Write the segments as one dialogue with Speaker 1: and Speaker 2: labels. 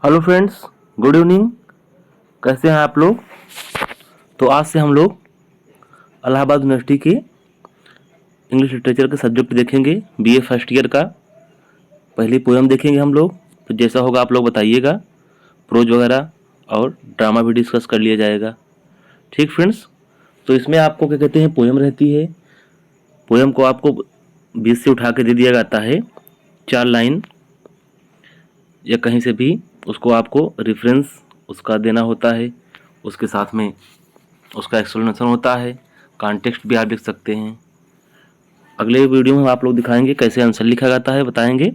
Speaker 1: Hello friends, good evening. कैसे हैं आप लोग? तो आज से हम लोग इलाहाबाद यूनिवर्सिटी के इंग्लिश लिटरेचर के सब्जेक्ट देखेंगे। बीए फर्स्ट ईयर का पहली पोएम देखेंगे हम लोग। तो जैसा होगा आप लोग बताइएगा। प्रोज वगैरह और ड्रामा भी डिस्कस कर लिया जाएगा। ठीक फ्रेंड्स, तो इसमें आपको क्या कहते हैं, पोएम रहती है। पोएम को आपको बीच से उठा के दे दिया जाता है 4 लाइन या कहीं से भी। उसको आपको रेफरेंस उसका देना होता है, उसके साथ में उसका एक्सप्लेनेशन होता है। कॉन्टेक्स्ट भी आप लिख सकते हैं। अगले वीडियो में आप लोग दिखाएंगे कैसे आंसर लिखा जाता है, बताएंगे।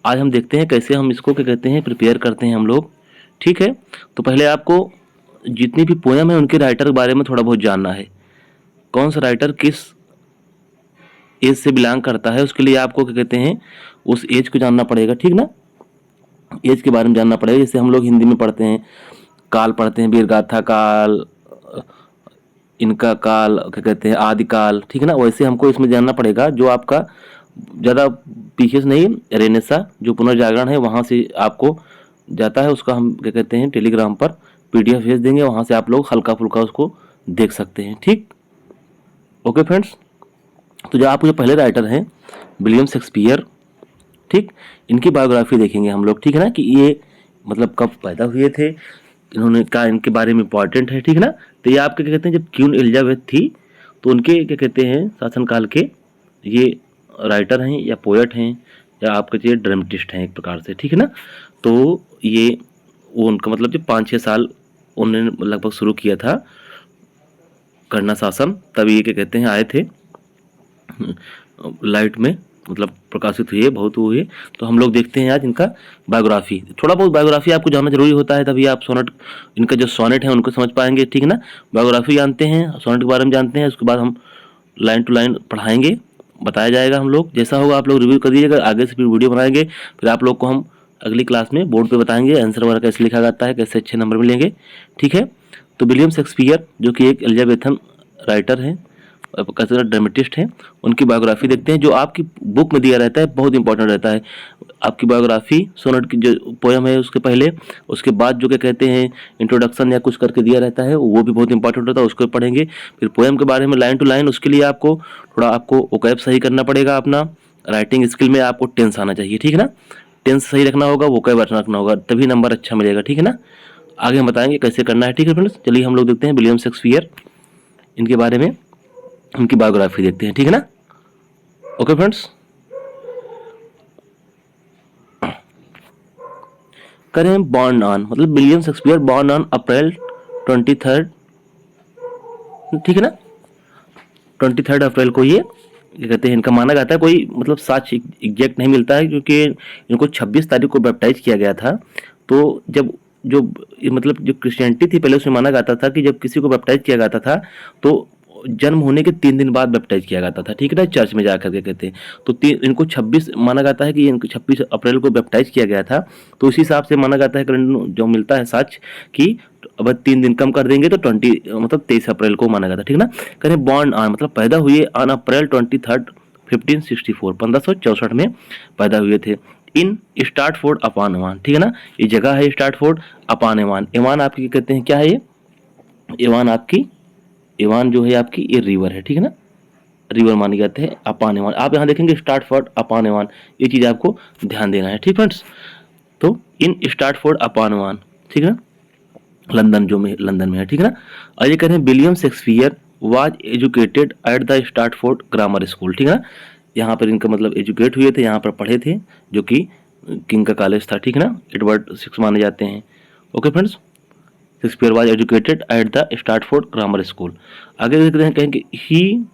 Speaker 1: आज हम देखते हैं कैसे हम इसको क्या कहते हैं प्रिपेयर करते हैं हम लोग। ठीक है, तो पहले आपको जितनी भी पोएम है उनके राइटर के बारे में थोड़ा बहुत जानना है। कौन सा राइटर किस एज से बिलोंग करता है, उसके लिए आपको क्या कहते हैं उस एज को जानना पड़ेगा। ठीक ना, एज के बारे में जानना पड़ेगा। जैसे हम लोग हिंदी में पढ़ते हैं, काल पढ़ते हैं, वीरगाथा काल, इनका काल, क्या कहते हैं आदिकाल। ठीक है ना, वैसे हमको इसमें जानना पड़ेगा जो आपका ज़्यादा पीछे से नहीं, रेनेसा जो पुनर्जागरण है वहाँ से आपको जाता है। उसका हम क्या कहते हैं टेलीग्राम पर पीडीएफ भेज देंगे, वहाँ से आप लोग हल्का फुल्का उसको देख सकते हैं। ठीक, ओके फ्रेंड्स। तो जो आपके जो पहले राइटर हैं विलियम शेक्सपियर, ठीक, इनकी बायोग्राफी देखेंगे हम लोग। ठीक है ना, कि ये मतलब कब पैदा हुए थे, इन्होंने क्या इनके बारे में इम्पॉर्टेंट है। ठीक है ना, तो ये आपके क्या कहते हैं जब क्वीन एलिजाबेथ थी तो उनके क्या कहते हैं शासनकाल के ये राइटर हैं या पोएट हैं या आप कहिए ड्रामेटिस्ट हैं एक प्रकार से। ठीक है ना, तो ये वो उनका मतलब जो 5-6 साल उन्होंने लगभग शुरू किया था करना शासन, तब ये क्या कहते हैं आए थे लाइट में, मतलब प्रकाशित हुए, बहुत हुए। तो हम लोग देखते हैं आज इनका बायोग्राफी। थोड़ा बहुत बायोग्राफी आपको जानना जरूरी होता है, तभी आप सोनेट, इनका जो सोनेट है उनको समझ पाएंगे। ठीक है ना, बायोग्राफी जानते हैं, सोनेट के बारे में जानते हैं, उसके बाद हम लाइन टू लाइन पढ़ाएंगे, बताया जाएगा। हम लोग जैसा होगा आप लोग रिव्यू कर दीजिएगा, आगे से फिर वीडियो बनाएंगे, फिर आप लोग को हम अगली क्लास में बोर्ड पे बताएंगे आंसर वगैरह कैसे लिखा जाता है, कैसे अच्छे नंबर मिलेंगे। ठीक है, तो विलियम शेक्सपियर जो कि एक एलिजाबेथन राइटर हैं, ड्रामेटिस्ट हैं, उनकी बायोग्राफी देखते हैं। जो आपकी बुक में दिया रहता है बहुत इंपॉर्टेंट रहता है। आपकी बायोग्राफी सोनेट की जो पोएम है उसके पहले, उसके बाद जो क्या कहते हैं इंट्रोडक्शन या कुछ करके दिया रहता है, वो भी बहुत इंपॉर्टेंट होता है, उसको पढ़ेंगे। फिर पोएम के बारे में लाइन टू लाइन, उसके लिए आपको थोड़ा आपको वोकैब सही करना पड़ेगा। अपना राइटिंग स्किल में आपको टेंस आना चाहिए। ठीक है ना, टेंस सही रखना होगा, वोकैब रखना होगा, तभी नंबर अच्छा मिलेगा। ठीक है ना, आगे हम बताएंगे कैसे करना है। ठीक है फ्रेंड्स, चलिए हम लोग देखते हैं विलियम शेक्सपियर, इनके बारे में उनकी बायोग्राफी देखते हैं। ठीक है ना, ओके फ्रेंड्स। करें बॉर्न ऑन, मतलब William Shakespeare born on April 23, ठीक है ना, 23 अप्रैल को ये क्या कहते हैं इनका माना जाता है। कोई मतलब साक्ष्य एग्जैक्ट नहीं मिलता है, क्योंकि इनको 26 तारीख को बैप्टाइज किया गया था। तो जब जो मतलब जो क्रिश्चियनिटी थी पहले उसमें माना जाता था कि जब किसी को बैप्टाइज किया जाता था तो जन्म होने के 3 दिन बाद बैप्टाइज किया जाता था। ठीक है ना, चर्च में जाकर के कहते हैं। तो इनको 26 माना जाता है कि इनको 26 अप्रैल को बैप्टाइज किया गया था। तो उसी हिसाब से माना जाता है जो मिलता है साक्ष्य कि अब 3 दिन कम कर देंगे तो 20 मतलब 23 अप्रैल को माना जाता है। ठीक है ना, करें बॉर्न ऑन मतलब पैदा हुए ऑन अप्रैल 23 1564 1564 में पैदा हुए थे। इन स्टार्टफोर्ड अपॉन एवान, ठीक है ना, ये जगह है स्टार्टफोर्ड अपॉन एवान। एवान आपकी कहते हैं क्या है ये, एवान आपकी, एवान जो है आपकी ये रिवर है। ठीक है ना, रिवर माने जाते हैं अपॉन एवान। आप यहाँ देखेंगे स्टार्टफोर्ड अपॉन एवान, ये चीज़ आपको ध्यान देना है। ठीक फ्रेंड्स, तो इन स्टार्टफोर्ड अपॉन एवान, ठीक है ना, लंदन में है। ठीक है ना, और ये कह रहे हैं William Shakespeare was educated at the Stratford grammar school. ठीक है ना, यहाँ पर इनका मतलब एजुकेट हुए थे, यहाँ पर पढ़े थे, जो कि किंग का कॉलेज था। ठीक है ना, एडवर्ड 6 माने जाते हैं। Okay friends, Shakespeare was educated at the Stratford grammar school. आगे देखते हैं, कहेंगे ही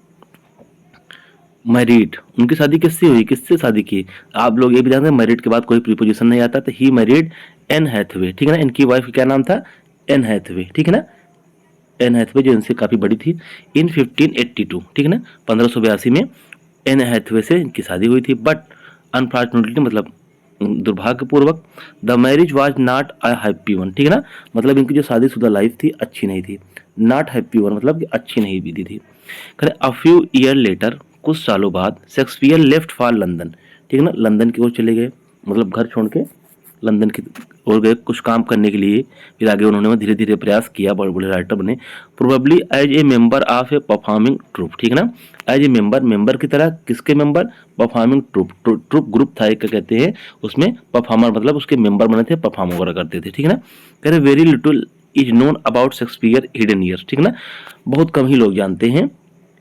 Speaker 1: मैरिड, उनकी शादी किससे हुई, किससे शादी की। आप लोग ये भी जानते हैं मैरिड के बाद कोई प्रीपोजिशन नहीं आता, तो ही मैरिड एन हैथवे। ठीक है ना, इनकी वाइफ क्या नाम था, एन हैथवे। ठीक है ना, एन हैथवे जो इनसे काफ़ी बड़ी थी। इन 1582, ठीक है ना, 1582 में एन हैथवे से इनकी शादी हुई थी। बट अनफॉर्चुनेटली मतलब दुर्भाग्यपूर्वक the marriage was not a happy one. ठीक है ना, मतलब इनकी जो शादीशुदा लाइफ थी अच्छी नहीं थी। नॉट हैप्पी वन मतलब कि अच्छी नहीं बीती थी। अ फ्यू ईयर लेटर, कुछ सालों बाद शेक्सपियर लेफ्ट फॉर लंदन। ठीक है ना, लंदन की ओर चले गए, मतलब घर छोड़ के लंदन की और गए कुछ काम करने के लिए, फिर आगे उन्होंने धीरे धीरे प्रयास किया, बड़े बड़े राइटर बने। Probably as a member of a performing troupe, ठीक है ना, एज ए मेंबर की तरह, किसके मेंबर, परफॉर्मिंग ट्रूप ग्रुप था एक, कहते हैं उसमें परफॉर्मर, मतलब उसके मेंबर बने थे, परफॉर्म वगैरह करते थे, ठीक है ना। कह रहे very little is known about Shakespeare hidden year, ठीक है ना, बहुत कम ही लोग जानते हैं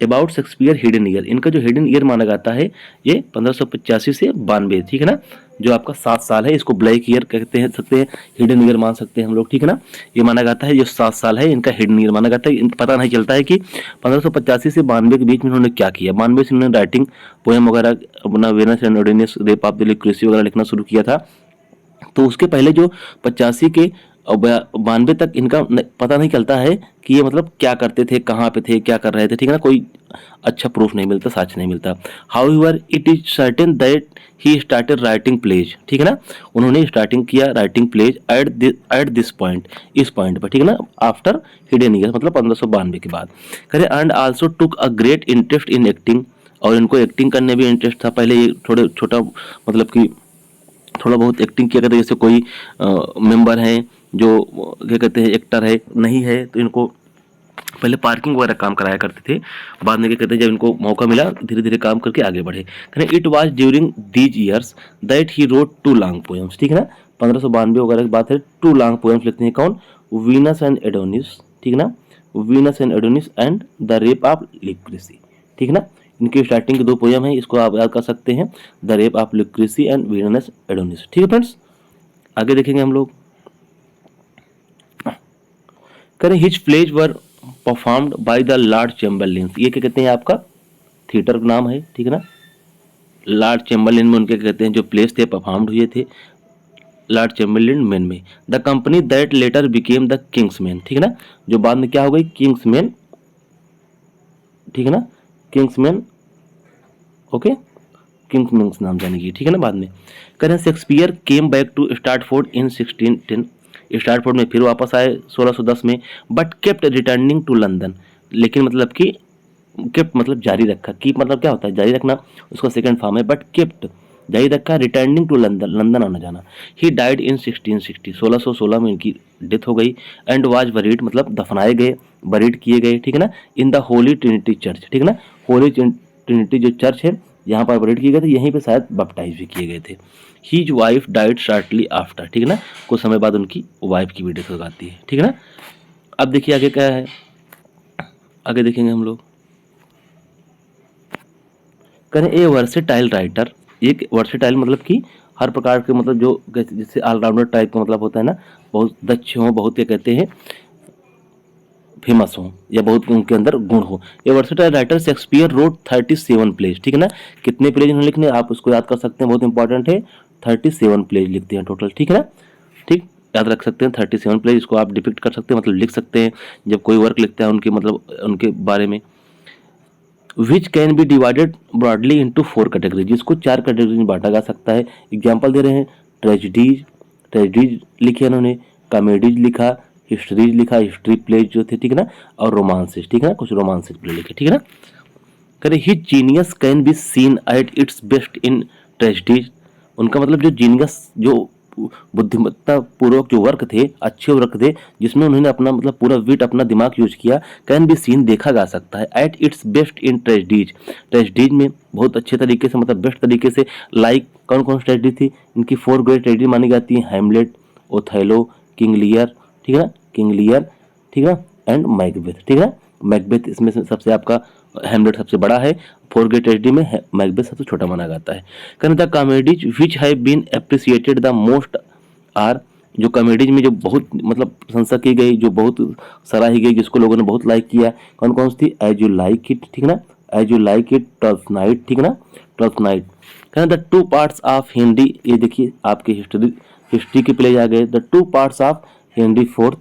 Speaker 1: अबाउट शेक्सपियर हिडन ईयर। इनका जो हिडन ईयर माना जाता है ये 1585 से 92, ठीक है ना, जो आपका 7 साल है, इसको ब्लैक ईयर कहते हैं, सकते हैं, हिडन ईयर मान सकते हैं हम लोग, ठीक है ना। ये माना जाता है जो 7 साल है इनका हिडन ईयर माना जाता है। पता नहीं चलता है कि 1585 से 92 के बीच में उन्होंने क्या किया। 92 से उन्होंने राइटिंग, पोएम वगैरह, अपना Venus and Adonis, rape of the Lucrece वगैरह लिखना शुरू किया था। तो उसके पहले जो 85 के और 92 तक इनका पता नहीं चलता है कि ये मतलब क्या करते थे, कहाँ पे थे, क्या कर रहे थे, ठीक है ना, कोई अच्छा प्रूफ नहीं मिलता, साक्ष्य नहीं मिलता। However it is certain that he started writing plays, ठीक है ना, उन्होंने स्टार्टिंग किया writing plays at this point, इस पॉइंट पर, ठीक है ना, आफ्टर हिडन ईयर, मतलब 1592 के बाद। करे and also took a great interest in acting, और इनको एक्टिंग करने भी इंटरेस्ट था। पहले ये थोड़े छोटा, मतलब कि थोड़ा बहुत एक्टिंग किया करते, जैसे कोई मेंबर हैं जो क्या कहते हैं एक्टर है नहीं है, तो इनको पहले पार्किंग वगैरह काम कराया करते थे। बाद में क्या कहते हैं, जब इनको मौका मिला धीरे धीरे काम करके आगे बढ़े। It was during these years that he wrote 2 long poems, ठीक है ना, 1592 वगैरह की बात है। 2 लॉन्ग पोएम्स लिखते हैं कौन, वीनस एंड एडोनिस, ठीक है ना, Venus and Adonis and the rape of Lucrece, ठीक है ना। इनकी स्टार्टिंग के 2 पोएम है, इसको आप याद कर सकते हैं, the rape of Lucrece and Venus Adonis, ठीक है फ्रेंड्स। आगे देखेंगे हम लोग। करें his plays were performed by the Lord Chamberlain, ये क्या कहते हैं, आपका थिएटर नाम है, ठीक है ना। लॉर्ड चैम्बरलिन में उनके कहते हैं जो प्लेस थे परफॉर्म्ड हुए थे लॉर्ड चैम्बरलिन मैन में। The company that letter became the Kingsman, ठीक है ना, जो बाद में क्या हो गई, किंग्समैन, ठीक है ना, किंग्समैन, ओके, किंग्समैन नाम जानेगी, ठीक है ना बाद में। करें Shakespeare came back to Stratford in 1610, Stratford में फिर वापस आए 1610 में, but kept returning to London, लेकिन मतलब कि केप्ट मतलब जारी रखा, कीप मतलब क्या होता है, जारी रखना, उसका सेकंड फॉर्म है, बट केप्ट जारी रखा, रिटर्निंग टू लंदन, लंदन आना जाना। ही डाइड इन 1660, 1616 में इनकी डेथ हो गई। एंड वाज बरीड मतलब दफनाए गए, बरीड किए गए, ठीक है ना, in the Holi Trinity church, ठीक है ना, होली ट्रिनिटी जो चर्च है यहाँ पर बरीड किए गए थे, यहीं पे शायद बैप्टाइज भी किए गए थे। His wife died shortly after, ठीक है ना, कुछ समय बाद उनकी वाइफ की भी डेथ हो जाती है, ठीक है ना। अब देखिए आगे क्या है, आगे देखेंगे हम लोग। करें ए वर्सेटाइल राइटर, एक वर्सेटाइल मतलब कि हर प्रकार के, मतलब जो जैसे ऑलराउंडर टाइप का मतलब होता है ना, बहुत दक्ष हो, बहुत क्या कहते हैं फेमस हो, या बहुत उनके अंदर गुण हो। ये versatile writer Shakespeare wrote 37 plays, ठीक है ना, कितने प्लेज उन्होंने लिखने आप उसको याद कर सकते हैं, बहुत इंपॉर्टेंट है, 37 प्लेज लिखते हैं टोटल, ठीक है ना, ठीक, याद रख सकते हैं 37 प्लेज, इसको आप डिपिक्ट कर सकते हैं, मतलब लिख सकते हैं जब कोई वर्क लिखता है उनके, मतलब उनके बारे में। Which can be divided broadly into 4 category, जिसको 4 कैटेगरी में बांटा जा सकता है। एग्जाम्पल दे रहे हैं, ट्रेजिडीज, ट्रेजिडीज लिखे उन्होंने, कॉमेडीज लिखा, हिस्ट्रीज लिखा, हिस्ट्री प्लेज जो थे, ठीक है ना, और रोमांसेस, ठीक है ना, कुछ रोमांसेस प्ले लिखे, ठीक है ना। करें his genius can be seen at its best in tragedies, उनका मतलब जो जीनियस, जो बुद्धिमत्ता पूर्वक जो वर्क थे, अच्छे वर्क थे, जिसमें उन्होंने अपना मतलब पूरा विट, अपना दिमाग यूज किया, कैन बी सीन देखा जा सकता है at its best in tragedies, tragedies में बहुत अच्छे तरीके से, मतलब बेस्ट तरीके से। लाइक कौन कौन ट्रेजिडी थी, इनकी 4 ग्रेट ट्रेजिडी मानी जाती है, हैमलेट, ओथेलो, किंग लियर, ठीक है ना, किंग लियर, ठीक है, एंड मैकबेथ, ठीक है, मैकबेथ इसमें से सबसे आपका, हैमलेट सबसे बड़ा है, 4 ग्रेट ट्रेजिडी में मैकबेथ सबसे छोटा माना जाता है। कहना the comedies which have been appreciated the most are, जो कॉमेडीज में जो बहुत मतलब प्रशंसा की गई, जो बहुत सराही गई, जिसको लोगों ने बहुत लाइक किया, कौन कौन सी थी, एज यू लाइक इट, ठीक है ना, as you like it, twelfth night, ठीक है ना, ट्वेल्थ नाइट। कहना द 2 पार्ट्स ऑफ हिंदी, ये देखिए आपके हिस्ट्री के प्लेज आ गए, the 2 parts of Henry fourth,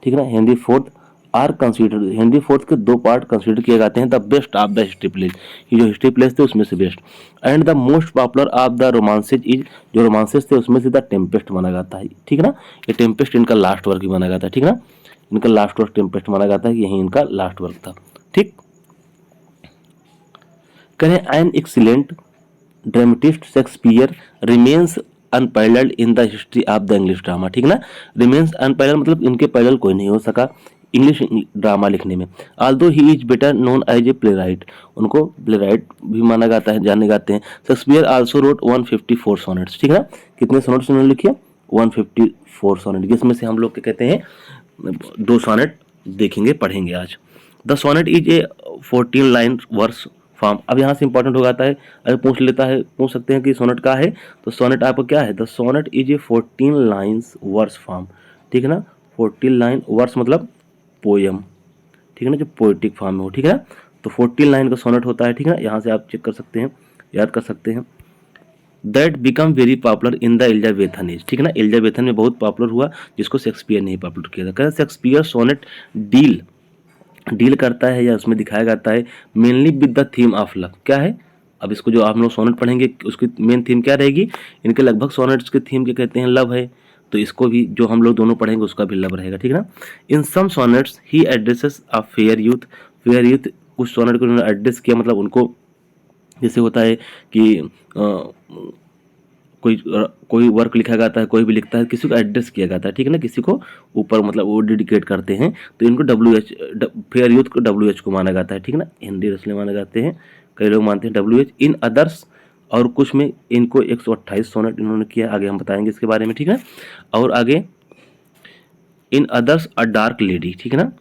Speaker 1: ठीक है ना, Henry fourth are consider, Henry fourth के 2 पार्ट कंसिडर किए जाते हैं the best of the history plays, ये जो हिस्ट्री प्लेज थे उसमें से best. And the most popular of the romances is, जो रोमांसेज थे उसमें से द टेम्पेस्ट माना जाता है, ठीक है ना, ये टेम्पेस्ट इनका लास्ट वर्क भी माना जाता है, ठीक है ना, इनका लास्ट वर्क टेम्पेस्ट माना जाता है, यही इनका लास्ट वर्क था, ठीक। करें an excellent dramatist Shakespeare remains unparalleled in the history of the English drama, ठीक है ना। रिमेन्स अनपैरेलल्ड मतलब इनके पैरेलल कोई नहीं हो सका इंग्लिश ड्रामा लिखने में। Although he is better known as a playwright, उनको प्ले राइट भी माना जाता है, जाने जाते हैं। शेक्सपियर आल्सो रोट 154 सोनेट्स, ठीक है ना। कितने सोनेट्स उन्होंने लिखे? 154 सोनेट, जिसमें से हम लोग क्या कहते हैं 2 सोनेट देखेंगे, पढ़ेंगे आज। The sonnet is a 14 line verse form. अब यहाँ से इंपॉर्टेंट हो जाता है, अगर पूछ सकते हैं कि सोनेट क्या है, तो सोनेट आपको क्या है? The sonnet is a 14 lines verse form, ठीक है ना। 14 लाइन वर्स मतलब पोयम, ठीक है ना, जो पोएटिक फॉर्म में हो, ठीक है ना। तो 14 लाइन का सोनेट होता है, ठीक है ना। यहाँ से आप चेक कर सकते हैं, याद कर सकते हैं। That become very popular in the Elizabethan age, ठीक है ना। एलिजाबेथन में बहुत पॉपुलर हुआ, जिसको शेक्सपियर ने ही पॉपुलर किया था। कहते शेक्सपियर सोनेट डील करता है या उसमें दिखाया जाता है mainly with the theme of love. क्या है? अब इसको जो आप लोग सोनेट पढ़ेंगे उसकी मेन थीम क्या रहेगी? इनके लगभग सोनेट्स की थीम क्या कहते हैं? लव है। तो इसको भी जो हम लोग दोनों पढ़ेंगे उसका भी लव रहेगा, ठीक है ना। In some sonnets he addresses a fair youth. Fair youth कुछ सोनेट को उन्होंने एड्रेस किया, मतलब उनको जैसे होता है कि कोई वर्क लिखा जाता है, कोई भी लिखता है, किसी को एड्रेस किया जाता है, ठीक है ना, किसी को ऊपर मतलब वो डेडिकेट करते हैं, तो इनको WH फेयर यूथ को WH को माना जाता है, ठीक है ना। हिंदी रचना माने जाते हैं, कई लोग मानते हैं WH। इन अदर्स और कुछ में इनको 128 सोनेट इन्होंने किया, आगे हम बताएंगे इसके बारे में, ठीक है। और आगे in others a dark lady, ठीक है ना,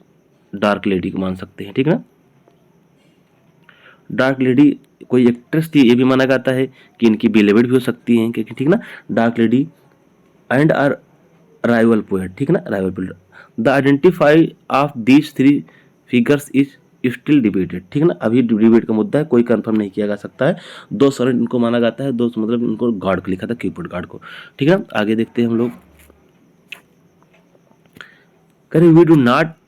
Speaker 1: डार्क लेडी को मान सकते हैं, ठीक है ना। डार्क लेडी कोई एक्ट्रेस थी, ये भी माना जाता है कि इनकी बिलेवेड भी हो सकती हैं, क्योंकि ठीक ना, dark lady and are rival poet, ठीक है ना, rival poet. The identify of these 3 figures is still debated, ठीक है ना, अभी डिबेट का मुद्दा है, कोई कंफर्म नहीं किया जा सकता है। 2 सोनेट इनको माना जाता है, 2 मतलब इनको गॉड को लिखा था, क्यूपिड गॉड को, ठीक है ना। आगे देखते हैं हम लोग। करें वी डू नॉट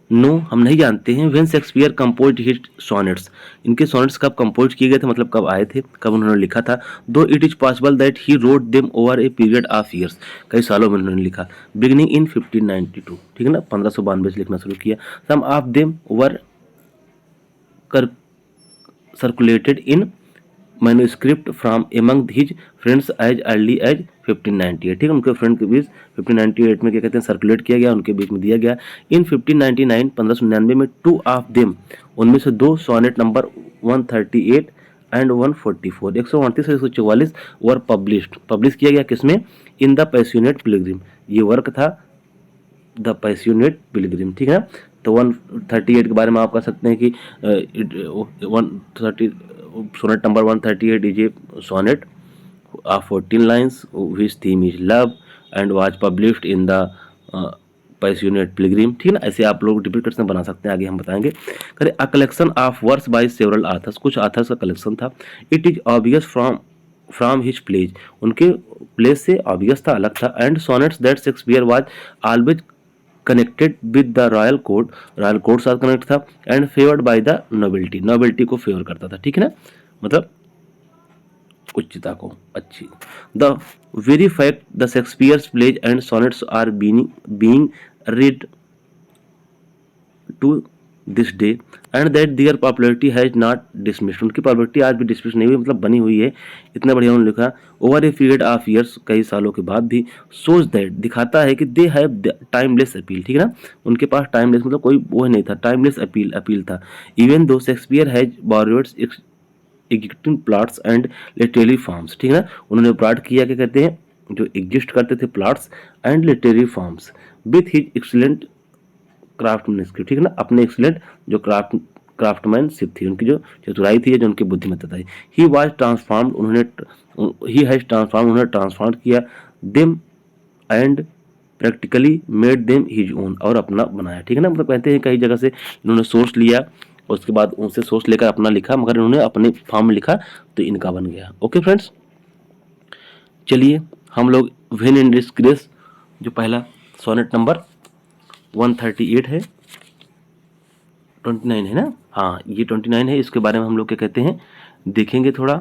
Speaker 1: नो, हम नहीं जानते हैं when Shakespeare composed his sonnets, इनके सोनेट्स कब कंपोज किए गए थे, मतलब कब आए थे, कब उन्होंने लिखा था। दो it is possible that he wrote them over a period of years, कई सालों में उन्होंने लिखा, बिगिनिंग इन 1592, ठीक है ना, 1592 से लिखना शुरू किया। Some of them were circulated in manuscript from among his friends as early as 1598, ठीक है, उनके फ्रेंड के बीच 1598 में क्या कहते हैं सर्कुलेट किया गया, उनके बीच में दिया गया। इन 1599 1599 में 2 ऑफ देम, उनमें से 2 सोनेट नंबर 138 एंड 144 138 और 144 वर पब्लिश किया गया, किसमें? इन द पैशनेट पिलग्रिम, ये वर्क था द पैशनेट पिलग्रिम, ठीक है ना। तो 138 के बारे में आप कह सकते हैं कि 130 sonnet number 138 is a sonnet of 14 lines which theme is love and was published in the passionate pilgrim, ठीक है ना। ऐसे आप लोग डिफरेंट क्वेश्चन बना सकते हैं, आगे हम बताएंगे। करें a collection of works by several authors, कुछ ऑथर्स का कलेक्शन था। It is obvious from his plays, उनके प्लेज से ऑब्वियस था, अलग था। And sonnets that Shakespeare was always connected with the royal court साथ कनेक्ट था। And favoured by the nobility को फेवर करता था, ठीक है ना, मतलब उच्चता को, अच्छी। The very fact the Shakespeare's plays and sonnets are being read to this day and that their popularity has not dismissed, उनकी पॉपुलरिटी आज भी डिसमिस नहीं हुई, मतलब बनी हुई है, इतना बढ़िया उन्होंने लिखा। Over a period of years, कई सालों के बाद भी, सोच दैट दिखाता है कि दे हैव टाइमलेस अपील, ठीक है ना, उनके पास टाइमलेस मतलब कोई वो नहीं था, टाइमलेस अपील था। Even though Shakespeare has borrowed existing plots and literary forms, ठीक है ना, उन्होंने प्लॉट किया, क्या कहते हैं, जो एग्जिस्ट करते थे plots and literary forms with his excellent craftsmanship, ठीक है ना, अपने एक्सीलेंट जो क्राफ्टमैनशिप थी, उनकी जो चतुराई थी, जो उनकी बुद्धिमत्ता थी। ही वाज ट्रांसफॉर्म्ड, उन्होंने ट्रांसफॉर्म किया them and practically made them his own, और अपना बनाया, ठीक है ना, मतलब कहते हैं कई जगह से इन्होंने सोर्स लिया, उसके बाद उनसे सोर्स लेकर अपना लिखा, मगर इन्होंने अपने फॉर्म में लिखा तो इनका बन गया। ओके फ्रेंड्स, चलिए हम लोग व्हेन इन डिस्ग्रेस, जो पहला सोनेट नंबर 138 है, 29 है ना, हाँ ये 29 है, इसके बारे में हम लोग क्या कहते हैं देखेंगे थोड़ा,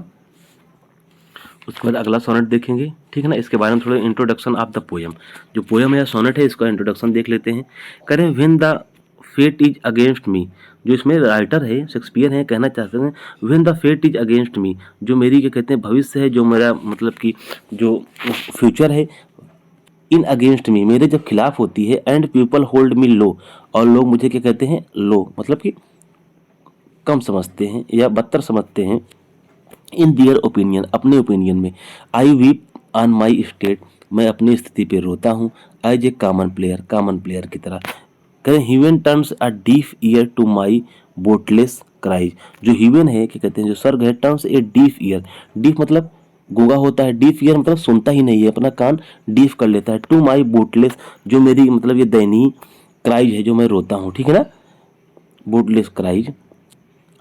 Speaker 1: उसके बाद अगला सोनेट देखेंगे, ठीक है ना। इसके बारे में थोड़ा इंट्रोडक्शन ऑफ द पोएम, जो पोएम है या सोनेट है, इसका इंट्रोडक्शन देख लेते हैं। करें when the fate is against me, जो इसमें राइटर है शेक्सपियर है, कहना चाहते हैं when the fate is against me, जो मेरी क्या कहते हैं भविष्य है, जो मेरा मतलब कि जो फ्यूचर है, इन अगेंस्ट मी मेरे जब खिलाफ होती है, एंड पीपल होल्ड मी लो, और लोग मुझे क्या कहते हैं लो मतलब कि कम समझते हैं या बदतर समझते हैं, इन दियर ओपिनियन अपने ओपिनियन में, आई वीप ऑन माई स्टेट मैं अपनी स्थिति पे रोता हूँ, एज ए कॉमन प्लेयर की तरह। कहें human turns a deaf ear to my bootless cries, जो ह्यूमन है क्या कहते हैं जो सर्ग है, turns a deaf ear, deaf मतलब गूंगा होता है, डीफ ईयर मतलब सुनता ही नहीं है, अपना कान डीफ कर लेता है, टू माई बोटलेस जो मेरी मतलब ये दयनीय क्राइज है जो मैं रोता हूँ, ठीक है ना, bootless cries,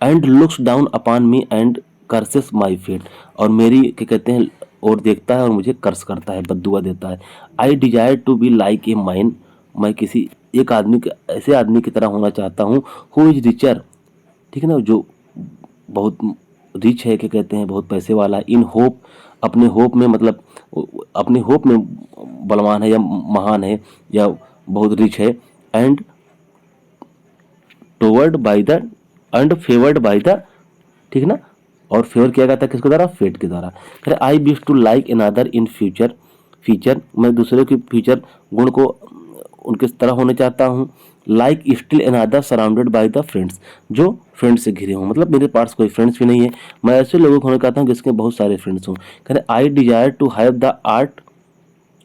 Speaker 1: and looks down upon me and curses my fate, और मेरी क्या कहते हैं और देखता है और मुझे कर्स करता है, बद्दुआ देता है। I desire to be like a mine, मैं किसी एक आदमी के ऐसे आदमी की तरह होना चाहता हूँ, हु इज रिचर, ठीक है ना, जो बहुत रिच है, क्या कहते हैं बहुत पैसे वाला है, इन होप अपने होप में मतलब अपने होप में बलवान है या महान है या बहुत रिच है, and toward by the end favoured by the, ठीक है ना, और फेवर किया जाता है किसके द्वारा, फेट के द्वारा। फिर I wish to like another in future, future मैं दूसरे के फीचर गुण को उनके तरह होने चाहता हूँ, like still another surrounded by the friends, जो फ्रेंड्स से घिरे हों, मतलब मेरे पास कोई फ्रेंड्स भी नहीं है, मैं ऐसे लोगों को होना चाहता हूँ जिसके बहुत सारे फ्रेंड्स हों। कहते I desire to have the art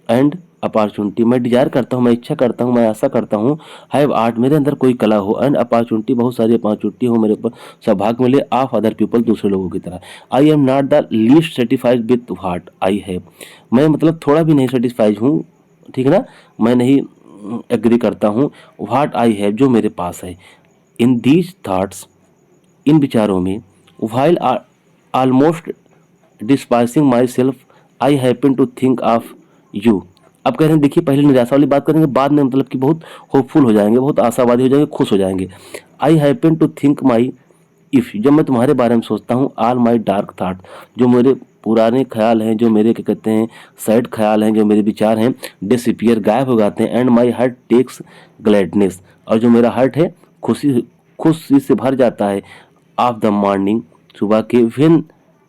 Speaker 1: and opportunity, मैं डिजायर करता हूँ, मैं इच्छा करता हूँ, मैं आशा करता हूँ, हैव आर्ट मेरे अंदर कोई कला हो, एंड अपॉर्चुनिटी बहुत सारी अपॉर्चुनिटी हो मेरे ऊपर, सौभाग्य मिले, ऑफ अदर पीपल दूसरे लोगों की तरह। I am not the least satisfied with what I have, मैं मतलब थोड़ा भी नहीं सेटिस्फाइड हूँ, ठीक है ना, मैं नहीं एग्री करता हूँ, व्हाट आई हैव जो मेरे पास है, इन दीज थाट्स इन विचारों में, while almost despising myself I happen to think of you. अब कह रहे हैं देखिए पहले निराशा वाली बात करेंगे, बाद में मतलब कि बहुत होपफुल हो जाएंगे, बहुत आशावादी हो जाएंगे, खुश हो जाएंगे। I happen to think my if, जब मैं तुम्हारे बारे में सोचता हूँ, ऑल माई डार्क थाट जो मेरे पुराने ख्याल हैं, जो मेरे क्या कहते हैं सैड ख्याल हैं, जो मेरे विचार हैं, डिसअपियर गायब हो जाते हैं, and my heart takes gladness, और जो मेरा हार्ट है खुशी से भर जाता है, ऑफ द मॉर्निंग सुबह के, व्हेन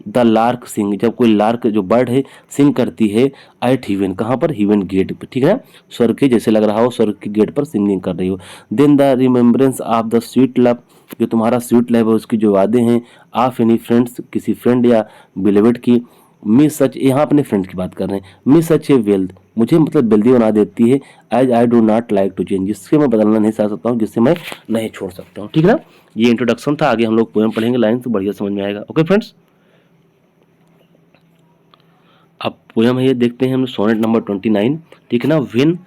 Speaker 1: द लार्क सिंग जब कोई लार्क जो बर्ड है सिंग करती है, एट हीवन कहाँ पर, हीवन गेट पर, ठीक है, स्वर्ग के जैसे लग रहा हो स्वर्ग के गेट पर सिंगिंग कर रही हो। Then the remembrance of the sweet love, जो तुम्हारा स्वीट लव है उसकी जो वादे हैं, ऑफ एनी फ्रेंड्स किसी फ्रेंड या बिलेवेड की, मिस सच यहाँ अपने फ्रेंड की बात कर रहे हैं, मिस सच ए वेल्थ मुझे मतलब जल्दी बना देती है, as I do not like to change जिससे मैं बदलना नहीं चाह सकता हूँ, जिससे मैं नहीं छोड़ सकता हूँ, ठीक है ना। ये इंट्रोडक्शन था, आगे हम लोग पोएम पढ़ेंगे, लाइन तो बढ़िया समझ में आएगा। ओके फ्रेंड्स, अब पोएम है ये देखते हैं हम सोनेट नंबर 29, ठीक है ना। विन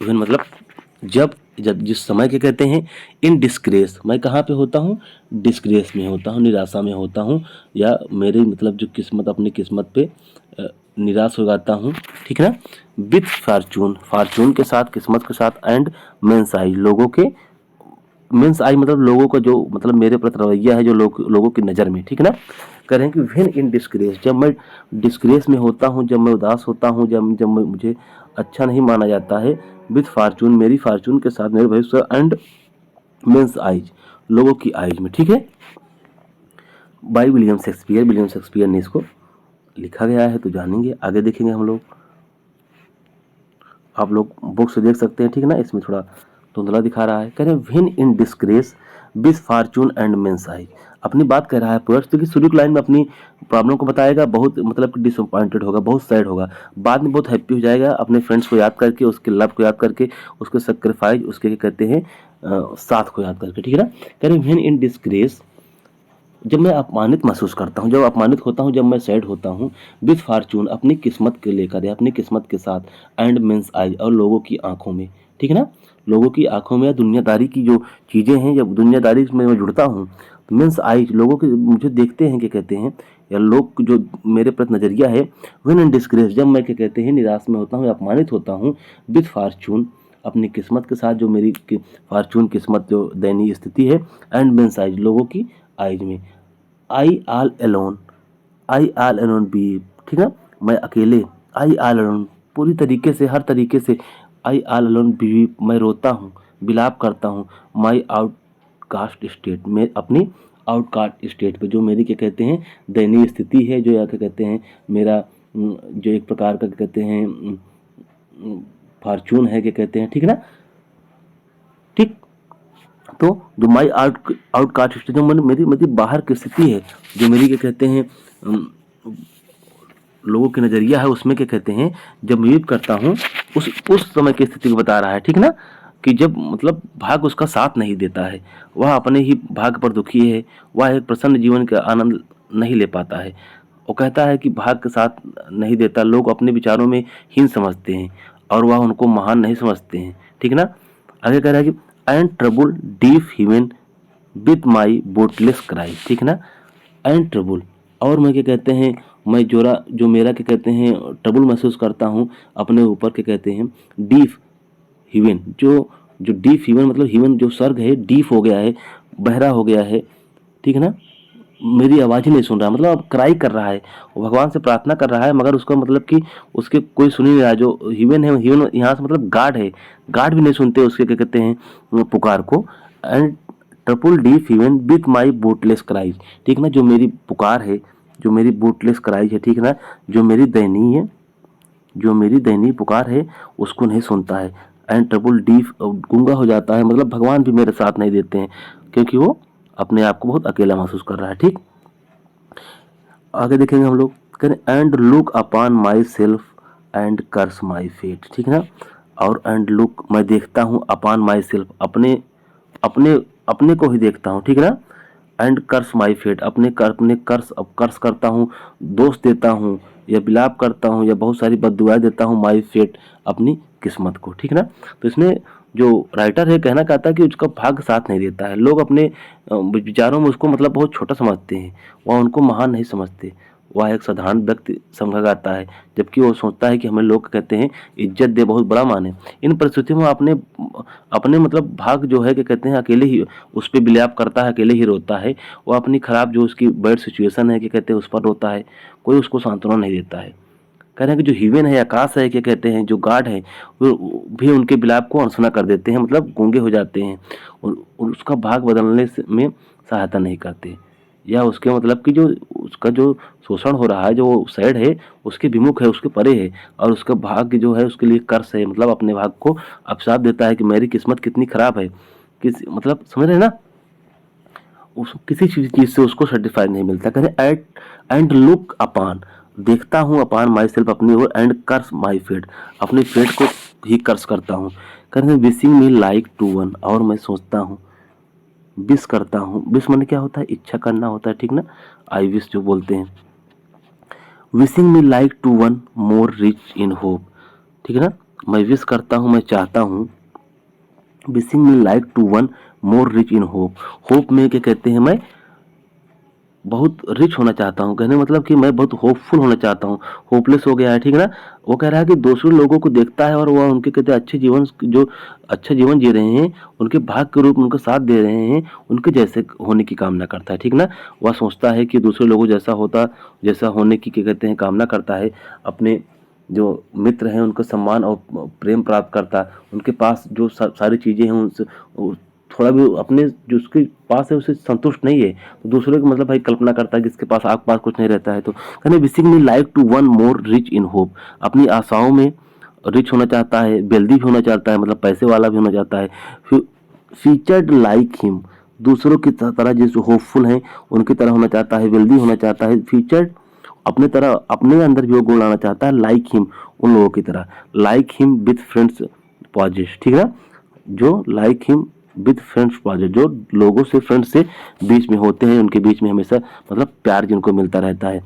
Speaker 1: विन मतलब जब जब जिस समय के कहते हैं, इन डिस्ग्रेस मैं कहाँ पे होता हूँ, डिस्ग्रेस में होता हूँ, निराशा में होता हूँ, या मेरी मतलब जो किस्मत अपनी किस्मत पे निराश हो जाता हूँ, ठीक है ना। विथ फार्चून फार्चून के साथ, किस्मत के साथ, एंड मेंस आई लोगों के, मीन्स आई मतलब लोगों का जो मतलब मेरे प्रति रवैया है जो लोगों की नज़र में, ठीक है ना। कह रहे हैं कि व्हेन इन डिस्ग्रेस जब मैं डिस्ग्रेस में होता हूँ, जब मैं उदास होता हूँ, जब जब मुझे अच्छा नहीं माना जाता है, विथ फार्चून मेरी फार्चून के साथ मेरे भविष्य, एंड मीन्स आइज लोगों की आइज में, ठीक है। बाई विलियम शेक्सपियर ने इसको लिखा गया है, तो जानेंगे आगे देखेंगे हम लोग, आप लोग बुक से देख सकते हैं, ठीक है ना। इसमें थोड़ा धुंधला दिखा रहा है। कह रहे हैं when in disgrace with fortune and men's eye, अपनी बात कह रहा है पोएट, क्योंकि शुरू की लाइन में अपनी प्रॉब्लम को बताएगा, बहुत मतलब कि डिसअपॉइंटेड होगा, बहुत सैड होगा, बाद में बहुत हैप्पी हो जाएगा अपने फ्रेंड्स को याद करके, उसके लव को याद करके, उसके सेक्रीफाइस, उसके क्या कहते हैं साथ को याद करके, ठीक है ना। कह रहे हैं व्हेन इन डिस्ग्रेस जब मैं अपमानित महसूस करता हूँ, जब अपमानित होता हूँ, जब मैं सैड होता हूँ, विथ फार्चून अपनी किस्मत के लेकर या अपनी किस्मत के साथ, एंड मीन्स आइज और लोगों की आंखों में, ठीक है ना, लोगों की आंखों में या दुनियादारी की जो चीज़ें हैं, जब दुनियादारी में मैं जुड़ता हूँ, तो मीन्स आइज लोगों के मुझे देखते हैं, क्या कहते हैं, या लोग जो मेरे प्रति नज़रिया है, व्हेन इन डिस्ग्रेस जब मैं क्या कहते हैं निराश में होता हूँ या अपमानित होता हूँ, विथ फार्चून अपनी किस्मत के साथ, जो मेरी फार्चून किस्मत जो दयनीय स्थिति है, एंड मीन्स आइज लोगों की आइज में, आई ऑल अलोन बी, ठीक है, मैं अकेले, आई ऑल अलोन पूरी तरीके से, हर तरीके से, आई ऑल अलोन बी मैं रोता हूँ, विलाप करता हूँ, माई आउटकास्ट स्टेट में, अपनी आउटकास्ट स्टेट पे, जो मेरी क्या कहते हैं दयनीय स्थिति है, जो या क्या कहते हैं मेरा जो एक प्रकार का क्या कहते हैं फॉर्चून है, क्या कहते हैं, ठीक है ना। ठीक, तो जो माई आउटकास्ट स्टेट, जो मेरी मेरी बाहर की स्थिति है, जो मेरी क्या कहते हैं लोगों के नज़रिया है, उसमें क्या कहते हैं जब मैं युद्ध करता हूँ उस समय की स्थिति को बता रहा है, ठीक ना, कि जब मतलब भाग्य उसका साथ नहीं देता है, वह अपने ही भाग्य पर दुखी है, वह एक प्रसन्न जीवन का आनंद नहीं ले पाता है। वो कहता है कि भाग्य साथ नहीं देता, लोग अपने विचारों में हीन समझते हैं और वह उनको महान नहीं समझते हैं, ठीक ना। आगे कह रहा है कि and trouble deaf heaven with my bootless cry, ठीक ना। एंड ट्रबल, और मैं क्या कहते हैं मैं जो मेरा क्या कहते हैं ट्रबल महसूस करता हूँ अपने ऊपर, क्या कहते हैं डीप हिवन, जो डीप हिवन मतलब हिवन जो सर्ग है डीप हो गया है, बहरा हो गया है, ठीक है ना। मेरी आवाज़ ही नहीं सुन रहा, मतलब अब क्राई कर रहा है, वो भगवान से प्रार्थना कर रहा है, मगर उसका मतलब कि उसके कोई सुन ही नहीं रहा। जो ह्यूमन है, ह्यूमन यहाँ से मतलब गाड है, गाड भी नहीं सुनते उसके क्या कहते हैं पुकार को। And trouble deaf heaven with my bootless cries, ठीक ना, जो मेरी पुकार है, जो मेरी बूटलेस क्राइज है, ठीक ना, जो मेरी दयनीय पुकार है उसको नहीं सुनता है। एंड ट्रिपल डी गूंगा हो जाता है, मतलब भगवान भी मेरे साथ नहीं देते हैं, क्योंकि वो अपने आप को बहुत अकेला महसूस कर रहा है। ठीक, आगे देखेंगे हम लोग, करें and look upon myself and curse my fate, ठीक है ना। और एंड लुक, मैं देखता हूँ, अपॉन माई सेल्फ, अपने अपने अपने को ही देखता हूँ, ठीक है ना। एंड कर्स माई फेट, अपने कर्स करता हूँ, दोष देता हूँ या विलाप करता हूँ या बहुत सारी बद्दुआएं देता हूँ माई फेट, अपनी किस्मत को, ठीक है ना। तो इसमें जो राइटर है कहना चाहता है कि उसका भाग्य साथ नहीं देता है, लोग अपने विचारों में उसको मतलब बहुत छोटा समझते हैं, वह उनको महान नहीं समझते, वह एक साधारण व्यक्ति समझा जाता है, जबकि वो सोचता है कि हमें लोग कहते हैं इज्जत दे, बहुत बड़ा माने। इन परिस्थितियों में अपने अपने मतलब भाग जो है क्या कहते हैं अकेले ही उस पर विलाप करता है, अकेले ही रोता है, वो अपनी खराब जो उसकी बैड सिचुएशन है क्या कहते हैं उस पर रोता है, कोई उसको सांत्वना नहीं देता है। कह रहे हैं कि जो ह्यूमन है, आकाश है, क्या कहते हैं जो गार्ड है, वो भी उनके विलाप को अनसुना कर देते हैं, मतलब गूंगे हो जाते हैं और उसका भाग बदलने में सहायता नहीं करते, या उसके मतलब कि जो उसका जो शोषण हो रहा है, जो सैड है, उसके विमुख है, उसके परे है, और उसका भाग्य जो है उसके लिए कर्स है, मतलब अपने भाग को अपशाप देता है कि मेरी किस्मत कितनी खराब है, किस मतलब समझ रहे हैं ना, उस किसी चीज से उसको सर्टिफाइड नहीं मिलता। कह एंड लुक अपान, देखता हूँ, अपान माई सेल्फ, अपनी ओर, एंड कर्स माई फेट, अपने फेट को ही कर्स करता हूँ। कहते हैं wishing me like to one, और मैं सोचता हूँ, विश करता हूँ, विश मन क्या होता है, इच्छा करना होता है, ठीक ना, आई विश जो बोलते हैं। Wishing me like to one more rich in hope, ठीक है ना, मैं विश करता हूँ, मैं चाहता हूँ, wishing me like to one more rich in hope, hope में क्या कहते हैं मैं बहुत रिच होना चाहता हूँ, कहने मतलब कि मैं बहुत होपफुल होना चाहता हूँ, होपलेस हो गया है, ठीक है ना। वो कह रहा है कि दूसरे लोगों को देखता है और वह उनके कहते हैं अच्छे जीवन, जो अच्छा जीवन जी रहे हैं, उनके भाग्य के रूप में उनका साथ दे रहे हैं, उनके जैसे होने की कामना करता है, ठीक ना। वह सोचता है कि दूसरे लोगों जैसा होने की क्या कहते हैं कामना करता है, अपने जो मित्र हैं उनको सम्मान और प्रेम प्राप्त करता है, उनके पास जो सारी चीज़ें हैं उनसे थोड़ा भी अपने जो उसके पास है उससे संतुष्ट नहीं है, तो दूसरों की मतलब भाई कल्पना करता है कि इसके पास आस पास कुछ नहीं रहता है। तो कहने wishing me like to one more rich in hope, अपनी आशाओं में रिच होना चाहता है, वेल्दी भी होना चाहता है, मतलब पैसे वाला भी होना चाहता है। फीचर्ड लाइक हिम, दूसरों की तरह जो होपफुल हैं उनकी तरह होना चाहता है, वेल्दी होना चाहता है। फीचर्ड अपने तरह, अपने अंदर भी वो गुण लाना चाहता है, लाइक हिम, उन लोगों की तरह, like him with friends posit, ठीक है, जो like him with friends posit, जो लोगों से फ्रेंड्स से बीच में होते हैं, उनके बीच में हमेशा मतलब प्यार जिनको मिलता रहता है।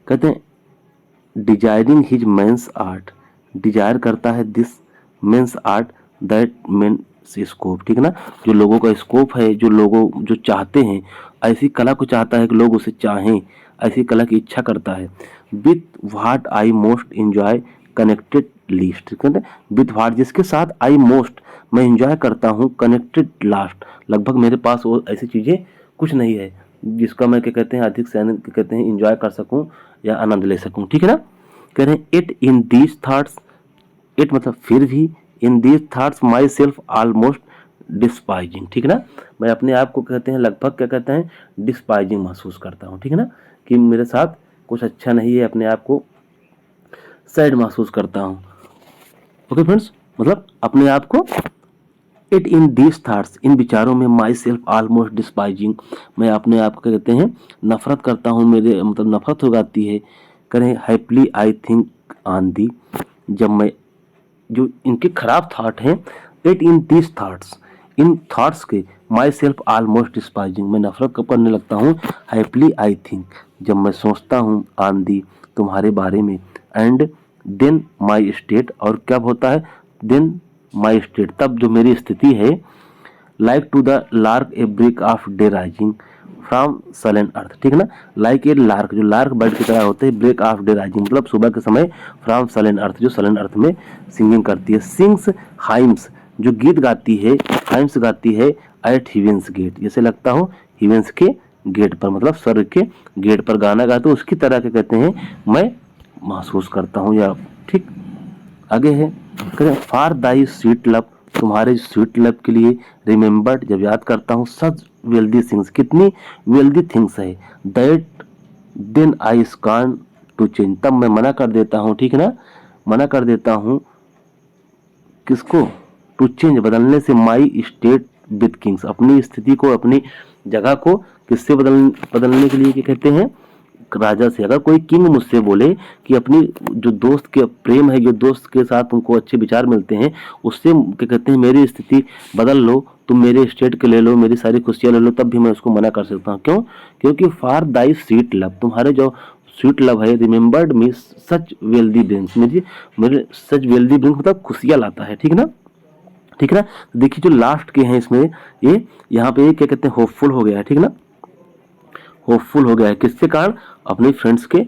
Speaker 1: कहते हैं desiring his man's art, desire करता है this man's art that man scope, ठीक है ना, जो लोगों का स्कोप है, जो लोगों जो चाहते हैं ऐसी कला को चाहता है कि लोग उसे चाहें, ऐसी कला की इच्छा करता है। With what I most enjoy connected least, ठीक है, विथ व्हाट जिसके साथ आई मोस्ट मैं इंजॉय करता हूँ, कनेक्टेड लास्ट लगभग मेरे पास वो ऐसी चीज़ें कुछ नहीं है जिसका मैं क्या कहते हैं अधिक से क्या कहते हैं इंजॉय कर सकूँ या आनंद ले सकूँ, ठीक है ना। कह रहे हैं yet in these thoughts, yet मतलब फिर भी, in these thoughts myself almost despising, ठीक है ना। मैं अपने आप को कहते हैं लगभग क्या कहते हैं, डिस्पाइजिंग महसूस करता हूँ, ठीक है ना, कि मेरे साथ कुछ अच्छा नहीं है, अपने आप को सैड महसूस करता हूँ। ओके फ्रेंड्स, मतलब अपने आप को इट इन दीज थॉट्स, इन विचारों में माई सेल्फ ऑलमोस्ट डिस्पाइजिंग, मैं अपने आप को कहते हैं नफरत करता हूँ, मेरे मतलब नफरत हो जाती है। करें happily I think on the, जब मैं जो इनके खराब थॉट हैं, yet in these thoughts, in thoughts के माई सेल्फ ऑलमोस्ट डिस्पाइजिंग, मैं नफरत कब करने लगता हूँ। हैप्पीली आई थिंक, जब मैं सोचता हूँ ऑन दी, तुम्हारे बारे में, एंड देन माई स्टेट, और कब होता है देन माई स्टेट, तब जो मेरी स्थिति है, like to the lark a break of day rising from sullen earth, ठीक है ना, लाइक ए लार्क, जो लार्क बर्ड की तरह होते हैं, ब्रेक ऑफ डे राइजिंग मतलब सुबह के समय, फ्रॉम सलन अर्थ, जो सलन अर्थ में सिंगिंग करती है, सिंग्स हाइम्स, जो गीत गाती है, हाइम्स गाती है, एट हिवेंस गेट, जैसे लगता हो हिवेंस के गेट पर, मतलब स्वर्ग के गेट पर गाना गाते, उसकी तरह के कहते हैं मैं महसूस करता हूँ, या ठीक। आगे है फॉर दाई स्वीट लव, तुम्हारे स्वीट लव के लिए, रिमेम्बर्ड, जब याद करता हूँ, सच वेल्दी थिंग्स, कितनी वेल्दी थिंग्स है, that then I scorn to change, तब मैं मना कर देता हूँ, ठीक है ना, मना कर देता हूँ किसको, टू चेंज, बदलने से, माई स्टेट विद किंग्स, अपनी स्थिति को, अपनी जगह को किससे बदलने के लिए क्या कहते हैं, राजा से। अगर कोई किंग मुझसे बोले कि अपनी जो दोस्त के प्रेम है, जो दोस्त के साथ उनको अच्छे विचार मिलते हैं, उससे क्या कहते हैं मेरी स्थिति बदल लो, तुम मेरे स्टेट के ले लो, मेरी सारी खुशियां ले लो, तब भी मैं उसको मना कर सकता हूँ। क्यों? क्योंकि फॉर दाई स्वीट लव, तुम्हारे जो स्वीट लव है, रिमेम्बर्ड मी सच वेल्दी ब्रिंग्स, मेरे सच वेल्दी ब्रिंग्स मतलब खुशियां लाता है, ठीक है ना, ठीक है ना। देखिए जो लास्ट के हैं इसमें, ये यहाँ पे क्या कहते हैं, होपफुल हो गया है, ठीक है ना, होपफुल हो गया है, किसके कारण, अपने फ्रेंड्स के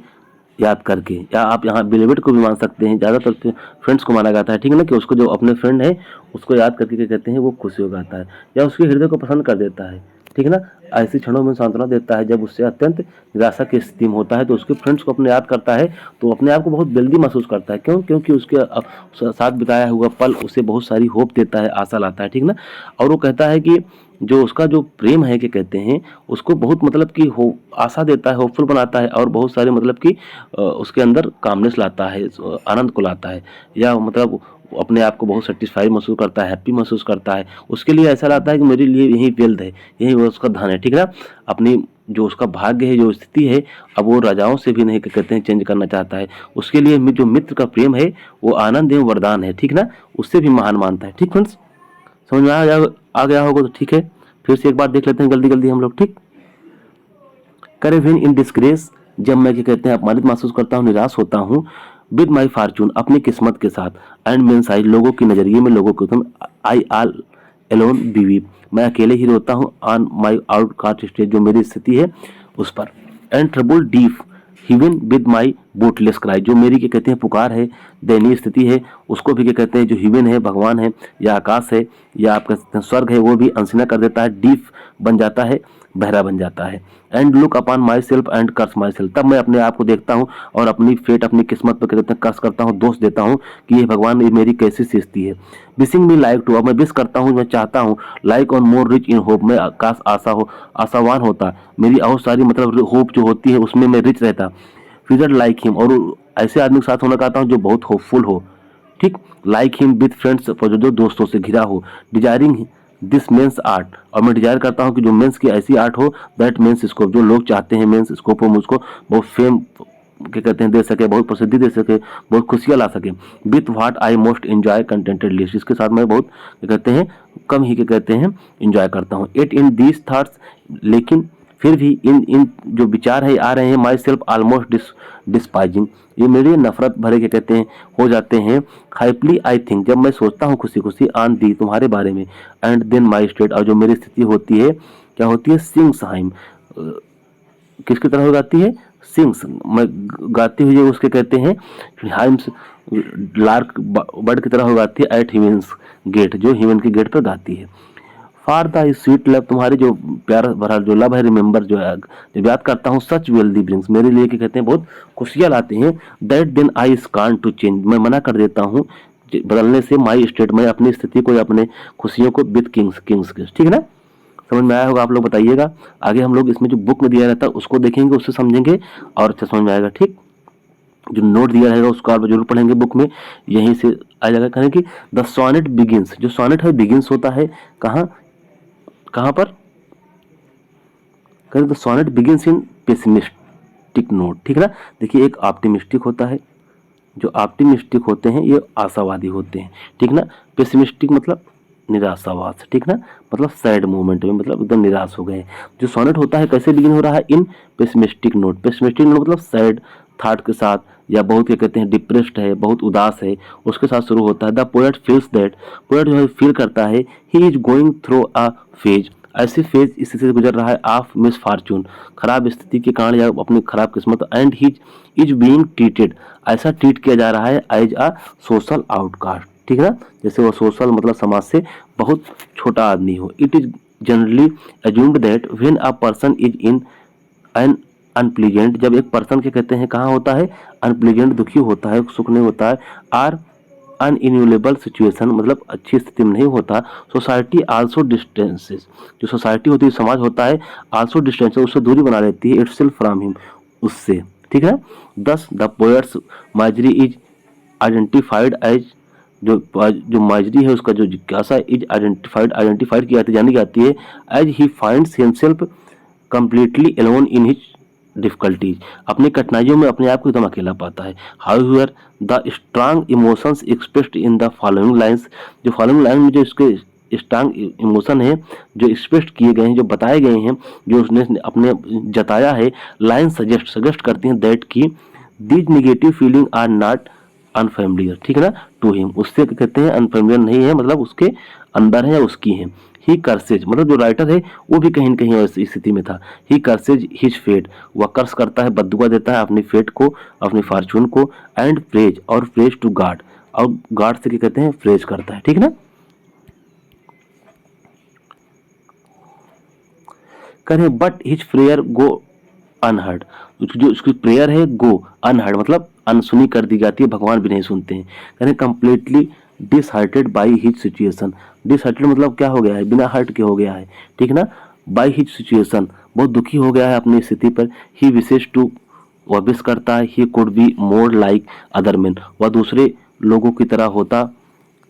Speaker 1: याद करके, या आप यहाँ बिलीवेड को भी मान सकते हैं, ज़्यादातर फ्रेंड्स को माना जाता है, ठीक है ना, कि उसको जो अपने फ्रेंड है उसको याद करके क्या कहते हैं वो खुशी हो जाता है, या उसके हृदय को पसंद कर देता है, ठीक है ना। ऐसी क्षणों में सांत्वना देता है, जब उससे अत्यंत निराशा की स्थिति में होता है तो उसके फ्रेंड्स को अपने याद करता है, तो अपने आप को बहुत जल्दी महसूस करता है। क्यों? क्योंकि उसके साथ बिताया हुआ पल उसे बहुत सारी होप देता है, आशा लाता है, ठीक ना। और वो कहता है कि जो उसका जो प्रेम है, क्या कहते हैं, उसको बहुत मतलब कि हो आशा देता है, होपफुल बनाता है, और बहुत सारे मतलब कि उसके अंदर कामनेस लाता है, आनंद को लाता है, या मतलब अपने आप को बहुत सेटिस्फाई महसूस करता है, हैप्पी महसूस करता है, उसके लिए ऐसा लगता है कि मेरे लिए यही वेल्थ है, यही उसका धन है, ठीक है ना। अपनी जो उसका भाग्य है, जो स्थिति है, अब वो राजाओं से भी नहीं कहते हैं चेंज करना चाहता है, उसके लिए जो मित्र का प्रेम है वो आनंद है, वरदान है, ठीक ना, उससे भी महान मानता है। ठीक फ्रेंड्स, समझ में आ गया होगा तो ठीक है, फिर से एक बार देख लेते हैं जल्दी जल्दी हम लोग। ठीक, करे विन इन डिस्ग्रेस, जब मैं क्या कहते हैं अपमानित महसूस करता हूँ, निराश होता हूँ, विद माई फॉर्चून, अपनी किस्मत के साथ, एंड मेन साइड, लोगों के नजरिए में, लोगों के तुम, आई आल एलोन बीवीप, मैं अकेले ही रोता हूँ, ऑन माई आउटकास्ट स्टेज, जो मेरी स्थिति है उस पर, and trouble deaf heaven with my bootless cry, जो मेरी क्या कहते हैं पुकार है, दयनीय स्थिति है, उसको भी क्या कहते हैं, जो हिवन है भगवान है, या आकाश है, या आप कहते हैं स्वर्ग है, वो भी अनसुना कर देता है, डीप बन जाता है, बहरा बन जाता है। And look upon myself and curse myself, तब मैं अपने आप को देखता हूँ और अपनी फेट, अपनी किस्मत पर कहते हैं कर्स करता हूँ, दोष देता हूँ कि ये भगवान ये मेरी कैसी स्थिति है। विशिंग मी लाइक टू, अब मैं विश करता हूँ, मैं चाहता हूँ, like on more rich in hope, मैं आकाश आशावान होता, मेरी और सारी मतलब होप जो होती है उसमें मैं रिच रहता, फिगर लाइक हिम, और ऐसे आदमी के साथ होना चाहता हूँ जो बहुत होपफुल हो। ठीक, लाइक हिम विद फ्रेंड्स, जो दोस्तों से घिरा हो, डिजायरिंग दिस मेंस आर्ट, और मैं डिजायर करता हूँ कि जो मेंस की ऐसी आर्ट हो, दैट मेंस स्कोप, जो लोग चाहते हैं मेंस स्कोप हो, मुझको बहुत फेम क्या कहते हैं दे सके, बहुत प्रसिद्धि दे सके, बहुत खुशियाँ ला सके, with what I most enjoy contentedly, इसके साथ मैं बहुत क्या कहते हैं कम ही क्या कहते हैं इंजॉय करता हूँ। इट इन दीज थॉट्स, लेकिन फिर भी इन इन जो विचार है आ रहे हैं, माई सेल्फ ऑलमोस्ट डिस्पाइजिंग, ये मेरे नफरत भरे क्या कहते हैं हो जाते हैं, हाइपली आई थिंक, जब मैं सोचता हूँ खुशी खुशी, ऑन दी, तुम्हारे बारे में, एंड देन माई स्टेट, और जो मेरी स्थिति होती है क्या होती है, सिंग्स हाइम, किसकी तरह हो जाती है, सिंग्स, मैं गाती हुई उसके कहते हैं हाइम्स, लार्क बर्ड की तरह हो जाती है, एट हिमेंस गेट, जो हिमेन के गेट पर गाती है। फॉर द स्वीट लव, तुम्हारी जो प्यार भरा जो लव है, रिमेंबर जो है जब याद करता हूँ, सच वेल्दी ब्रिंग्स, मेरे लिए क्या कहते हैं बहुत खुशियाँ लाते हैं, that then I can't to change, मैं मना कर देता हूँ बदलने से माई स्टेट, में अपनी स्थिति को या अपने खुशियों को विद किंग्स किंग्स के, ठीक है ना। समझ में आया होगा आप लोग बताइएगा। आगे हम लोग इसमें जो बुक में दिया रहता है उसको देखेंगे, उससे समझेंगे और अच्छा समझ में आएगा, ठीक। जो नोट दिया रहेगा उसको आप जरूर पढ़ेंगे बुक में, यहीं से आ जाएगा। कहने की द सोनेट बिगिंस, जो सोनेट है बिगिंस होता है कहाँ कहाँ पर, the sonnet begins in pessimistic note, ठीक है ना। देखिए एक ऑप्टिमिस्टिक होता है, जो ऑप्टिमिस्टिक होते हैं ये आशावादी होते हैं, ठीक ना। पेसिमिस्टिक मतलब निराशावाद, ठीक ना, मतलब सैड मोमेंट में, मतलब एकदम निराश हो गए। जो सोनेट होता है कैसे बिगिन हो रहा है, इन पेसिमिस्टिक नोट। पेसिमिस्टिक नोट मतलब सैड थॉट के साथ, या बहुत क्या कहते हैं डिप्रेस्ड है, बहुत उदास है, उसके साथ शुरू होता है। The poet feels that, poet जो है फील करता है, he is going through a phase, ऐसी फेज स्थिति से गुजर रहा है, ऑफ मिस फॉर्चून, खराब स्थिति के कारण या अपनी खराब किस्मत, and he is being treated, ऐसा ट्रीट किया जा रहा है एज अ सोशल आउटकास्ट, ठीक है ना, जैसे वो सोशल मतलब समाज से बहुत छोटा आदमी हो। It is generally assumed that when a person is in an unpleasant, जब एक पर्सन के कहते हैं कहाँ होता है, अनप्लीजेंट, दुखी होता है, सुख नहीं होता है, आर अनइन्यूलेबल सिचुएशन, मतलब अच्छी स्थिति में नहीं होता, सोसाइटी आल्सो डिस्टेंसेस, जो सोसाइटी होती है समाज होता है, आल्सो डिस्टेंसेस, उससे दूरी बना लेती है, इटसेल्फ फ्रॉम हिम, उससे, ठीक है। Thus the poet's misery is identified as, जो जो माजरी है उसका जो जिज्ञासा इज आइडेंटिफाइड आइडेंटिफाइड की जाती है as he finds himself completely alone in his difficulties, अपनी कठिनाइयों में अपने आप को एकदम अकेला पाता है। However the strong emotions expressed in the following lines, जो फॉलोइंग लाइन में जो इसके स्ट्रांग इमोशन है जो एक्सप्रेस किए गए हैं, जो बताए गए हैं, जो उसने अपने जताया है, लाइन सजेस्ट करती हैं दैट की these negative feeling are not unfamiliar, ठीक है ना, टू हिम, उससे कहते हैं अनफेमिलियर नहीं है, मतलब उसके अंदर है या उसकी है। ही कर्सेज, मतलब जो राइटर है वो भी कहीं न कहीं ऐसी स्थिति में था। ही कर्सेज हिज फेट, वह कर्स करता है, बद्दुआ देता है अपनी फेट को, अपनी फॉर्चून को, एंड प्रेज, और प्रेज टू गॉड, और गॉड से क्या कहते हैं प्रेज करता है, ठीक है ना। करें but his prayer go unheard, जो उसकी प्रेयर है गो अनहर्ड मतलब अनसुनी कर दी जाती है, भगवान भी नहीं सुनते हैं। करें completely disheartened by his situation, disheartened मतलब क्या हो गया है, बिना हर्ट के हो गया है, ठीक है ना। बाई हिज सिचुएशन, बहुत दुखी हो गया है अपनी स्थिति पर। ही विशेष टू, वह विश करता है, he could be more like other man, वह दूसरे लोगों की तरह होता,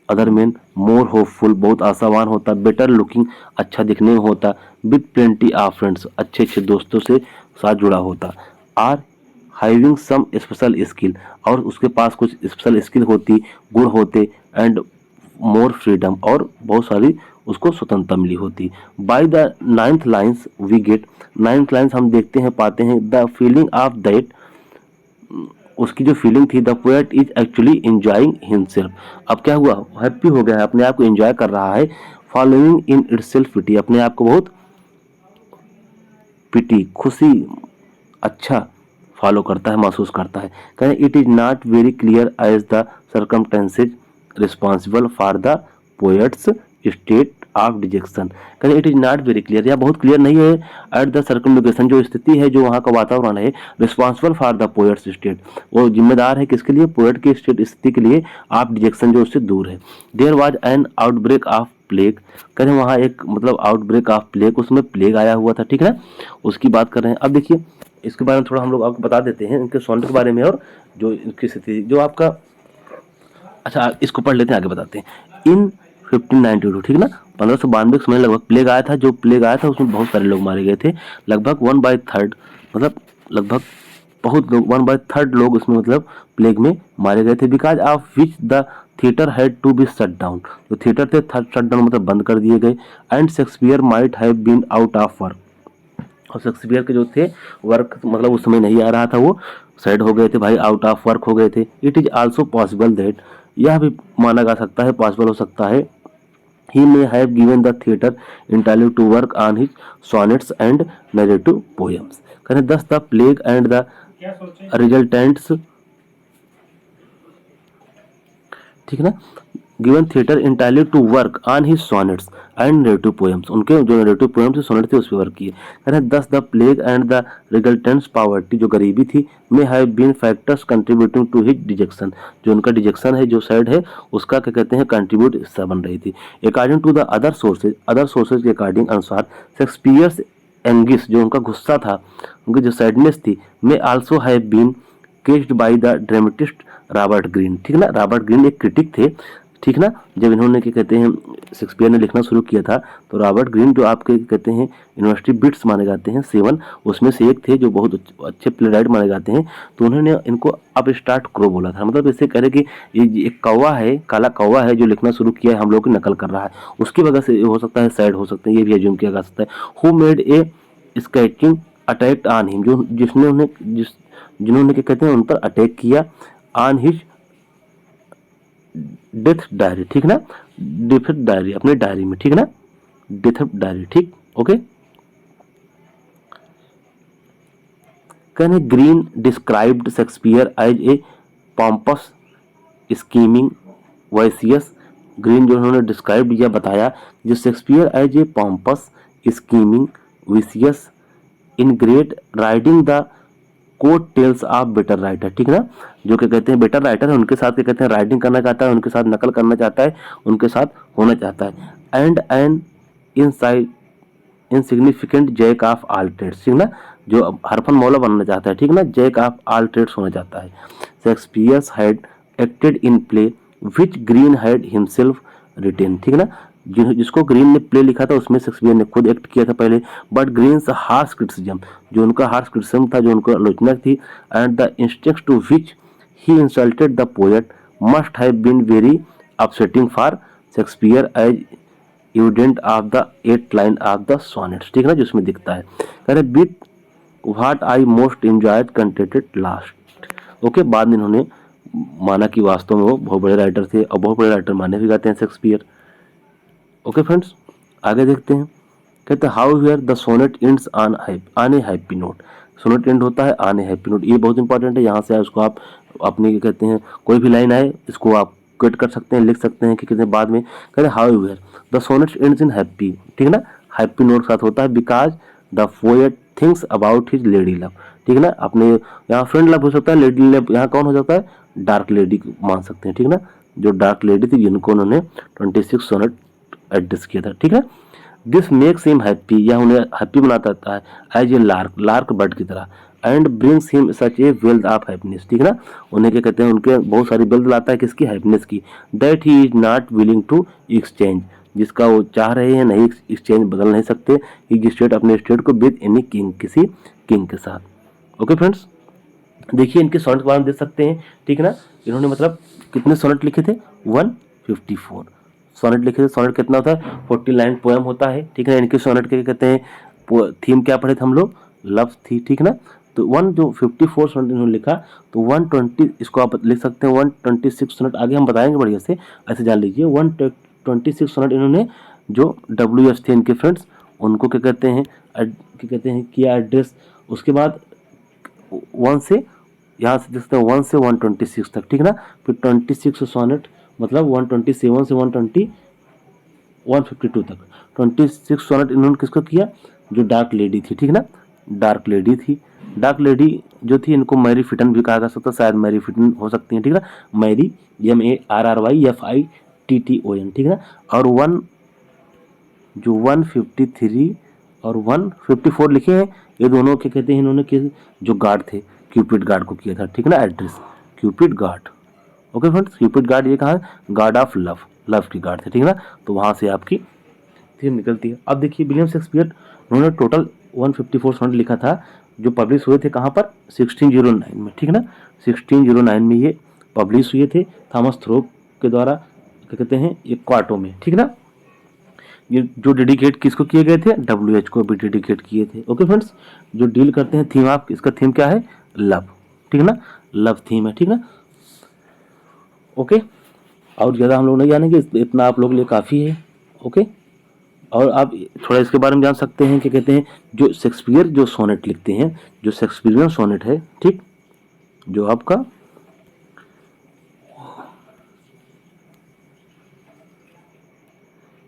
Speaker 1: अदर मैन, मोर होपफुल, बहुत आशावान होता, बेटर लुकिंग, अच्छा दिखने में होता, विद प्लेंटी ऑफ फ्रेंड्स, अच्छे अच्छे दोस्तों से साथ जुड़ा होता, or having some special skill, और उसके पास कुछ स्पेशल स्किल होती, गुण होते, एंड मोर फ्रीडम, और बहुत सारी उसको स्वतंत्रता मिली होती। By the ninth lines we get, ninth lines हम देखते हैं पाते हैं, द फीलिंग ऑफ दैट, उसकी जो फीलिंग थी, the poet is actually enjoying himself, अब क्या हुआ, हैप्पी हो गया है, अपने आप को एंजॉय कर रहा है। फॉलोइंग इन इटसेल्फ पिटी, अपने आप को बहुत पिटी खुशी अच्छा फॉलो करता है, महसूस करता है। कहें it is not very clear as the circumstances responsible for the poet's state of dejection, कहें it is not very clear, या बहुत क्लियर नहीं है, एट द सर्कमलोकेशन, जो स्थिति है, जो वहाँ का वातावरण है, responsible for the poet's state, वो जिम्मेदार है किसके लिए, पोएट के स्टेट स्थिति के लिए, ऑफ डिजेक्शन जो उससे दूर है। There was an outbreak of plague, कहें वहाँ एक मतलब आउटब्रेक ऑफ प्लेग, उसमें प्लेग आया हुआ था, ठीक है, उसकी बात कर रहे हैं। अब देखिए इसके बारे में थोड़ा हम लोग आपको बता देते हैं, इनके सोनेट के बारे में, और जो इनकी स्थिति जो आपका, अच्छा इसको पढ़ लेते हैं आगे बताते हैं। इन 1592, ठीक है ना, 1592 के समय लगभग प्लेग आया था, जो प्लेग आया था उसमें बहुत सारे लोग मारे गए थे, लगभग 1/3, मतलब लगभग बहुत लोग, 1/3 लोग उसमें मतलब प्लेग में मारे गए थे। Because of which the theatre had to be shut down, जो थिएटर थे शट डाउन मतलब बंद कर दिए गए, and Shakespeare might have been out of work, और शेक्सपियर के जो थे वर्क मतलब उस समय नहीं आ रहा था, वो साइड हो गए थे भाई, आउट ऑफ वर्क हो गए थे। It is also possible that, यह भी माना जा सकता है, पॉसिबल हो सकता है, he may have given the theatre entirely to work on his sonnets and narrative poems, कहें thus the plague and the resultants, ठीक है ना, given theatre entirely to work on his sonnets and narrative poems. उनके जो narrative poems sonnet थे उस पर work किए। कह रहे हैं thus the plague and the resultants poverty, जो गरीबी थी, may have been factors contributing to his dejection, जो उनका डिजेक्शन है, जो सैड है, उसका क्या कहते हैं कंट्रीब्यूट हिस्सा बन रही थी। According to the other sources के अकॉर्डिंग अनुसार शेक्सपियर्स एंगिस, जो उनका गुस्सा था, उनकी जो सैडनेस थी, may also have been caused by the dramatist Robert Greene. ठीक ना, रॉबर्ट ग्रीन एक क्रिटिक थे, ठीक ना। जब इन्होंने क्या कहते हैं शेक्सपियर ने लिखना शुरू किया था तो रॉबर्ट ग्रीन, जो आपके कहते हैं यूनिवर्सिटी बिट्स माने जाते हैं 7, उसमें से एक थे जो बहुत अच्छे प्लेराइट माने जाते हैं। तो उन्होंने इनको अब स्टार्ट करो बोला था, मतलब इससे कह रहे कि ये एक कौवा है, काला कौवा है जो लिखना शुरू किया है, हम लोग की नकल कर रहा है, उसकी वजह से हो सकता है सैड हो सकते हैं, ये भी एज्यूम किया जा सकता है। Who made a sketching attack on him, जो जिन्होंने क्या कहते हैं उन पर अटैक किया, ऑन हिज डेथ डायरी। ठीक ना, डेथ डायरी, अपने डायरी में, ठीक ना, डेथ डायरी, ठीक, ओके। कहने Greene described Shakespeare as a pompous scheming vicious. Greene जो उन्होंने डिस्क्राइब या बताया जो Shakespeare as a pompous scheming vicious ingrate riding the coattails of better writer. ठीक ना, जो क्या कहते हैं बेटर राइटर है, उनके साथ क्या कहते हैं राइटिंग करना चाहता है, उनके साथ नकल करना चाहता है, उनके साथ होना चाहता है। And an inside insignificant jack of all trades. ठीक ना, जो हरफन मौला बनना चाहता है, ठीक ना, जैक ऑफ ऑल ट्रेड्स होना चाहता है। Shakespeare had acted in play which Greene had himself written. ठीक ना, जिसको ग्रीन ने प्ले लिखा था उसमें शेक्सपियर ने खुद एक्ट किया था पहले। बट ग्रीन्स हार्श क्रिटिसिज्म, जो उनका हार्श क्रिटिसिज्म था, जो उनको आलोचना थी, and the instances to which he insulted the poet must have been very upsetting for Shakespeare as evident of the 8th line of the sonnets. ठीक है ना, जिसमें दिखता है, कह रहे with what I most enjoyed contented last. Okay, बाद में इन्होंने माना कि वास्तव में वो बहुत बड़े राइटर थे और बहुत बड़े राइटर माने भी जाते हैं शेक्सपियर। ओके फ्रेंड्स, आगे देखते हैं। कहते हैं how here the sonnet ends on a happy note. Sonnet end होता है ऑन ए हैप्पी नोट, ये बहुत इंपॉर्टेंट है। यहाँ से उसको आप अपने क्या कहते हैं कोई भी लाइन आए इसको आप कट कर सकते हैं, लिख सकते हैं कि कहते हैं बाद में। कहते हैं how here the sonnet ends in happy, ठीक है ना, हैप्पी नोट साथ होता है because the poet thinks about his lady love. ठीक है ना, अपने यहाँ फ्रेंड लव हो सकता है, लेडी लव यहाँ कौन हो सकता है, डार्क लेडी मान सकते हैं। ठीक है ना, जो डार्क लेडी थी जिनको उन्होंने 26 सोनेट एड्रेस किया था। ठीक है, दिस मेक्स हिम हैप्पी, यह उन्हें हैप्पी बनाता है एज ए लार्क बर्ड की तरह, and brings him such A wealth of happiness. ठीक है ना, उन्हें क्या कहते हैं उनके बहुत सारी वेल्थ लाता है, किसकी, हैप्पीनेस की। That he is not willing to exchange, जिसका वो चाह रहे हैं नहीं एक्सचेंज, बदल नहीं सकते, ही स्टेट अपने स्टेट को विद एनी किंग, किसी किंग के साथ। ओके फ्रेंड्स, देखिए इनके सोनेट के बारे में देख सकते हैं। ठीक है ना, इन्होंने मतलब कितने सोनेट लिखे थे, 154 सोनेट लिखे थे। सोनेट कितना होता है, 49 पोएम होता है। ठीक है, इनके सोनेट के कहते हैं थीम क्या पढ़े थे हम लोग, लव थी। ठीक है ना, तो 154 सोनेट इन्होंने लिखा, तो 120 इसको आप लिख सकते हैं 126 सोनेट, आगे हम बताएंगे बढ़िया से, ऐसे जान लीजिए। 126 सोनेट इन्होंने जो WS थे इनके फ्रेंड्स, उनको क्या कहते हैं किया एड्रेस। उसके बाद 1 से यहाँ से देखते हैं 1 से 126 तक। ठीक है ना, फिर 26 सोनेट मतलब 127 से 152 तक 26 सोनेट इन्होंने किसको किया, जो डार्क लेडी थी। ठीक है ना, डार्क लेडी थी। डार्क लेडी जो थी इनको मैरी फिटन भी कहा जा सकता है, शायद मैरी फिटन हो सकती है। ठीक है ना, मैरी MARRYFITTON। ठीक है ना, और 153 और 154 लिखे हैं, ये दोनों क्या कहते हैं इन्होंने जो गार्ड थे क्यूपिड गार्ड को किया था। ठीक है ना, address Cupid guard. Okay friends, Cupid guard ये कहा है, गार्ड ऑफ लव, लव की गार्ड थे। ठीक है ना, तो वहां से आपकी थीम निकलती है। अब देखिए विलियम शेक्सपियर उन्होंने टोटल 154 सोनेट लिखा था, जो पब्लिश हुए थे कहाँ पर, 1609 में। ठीक है ना, 1609 में ये पब्लिश हुए थे थॉमस थ्रोप के द्वारा, क्या कहते हैं एक क्वार्टो में। ठीक है ना, ये जो डेडिकेट किसको किए गए थे, WH को भी डेडिकेट किए थे। ओके फ्रेंड्स, जो डील करते हैं थीम आप, इसका थीम क्या है, लव। ठीक है ना, लव थीम है। ठीक है ना, ओके, और ज़्यादा हम लोग नहीं जानेंगे, इतना आप लोग के लिए काफ़ी है। ओके, और आप थोड़ा इसके बारे में जान सकते हैं कि कहते हैं जो शेक्सपियर जो सोनेट लिखते हैं, जो शेक्सपियरियन सोनेट है, ठीक, जो आपका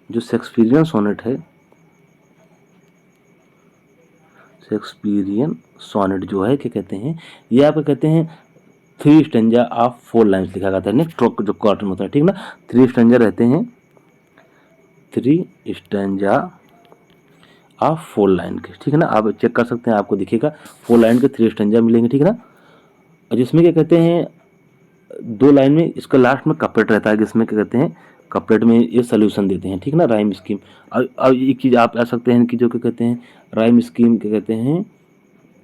Speaker 1: जो शेक्सपियरियन सोनेट है, शेक्सपियरियन सोनेट जो है क्या कहते हैं, ये आपको कहते हैं 3 स्टैंजा ऑफ 4 लाइन्स लिखा जाता है। नेक्स्ट जो क्वार्टर होता है, ठीक ना, 3 स्टैंजा रहते हैं, 3 स्टैंजा ऑफ 4 लाइन के, ठीक है ना। आप चेक कर सकते हैं, आपको दिखेगा 4 लाइन के 3 स्टैंजा मिलेंगे, ठीक है ना। और जिसमें क्या कहते हैं 2 लाइन में इसका लास्ट में कपलेट रहता है, जिसमें क्या कहते हैं कपलेट में ये सोल्यूशन देते हैं, ठीक है ना, राइम स्कीम। और एक चीज़ आप आ सकते हैं कि जो क्या कहते हैं राइम स्कीम क्या कहते हैं,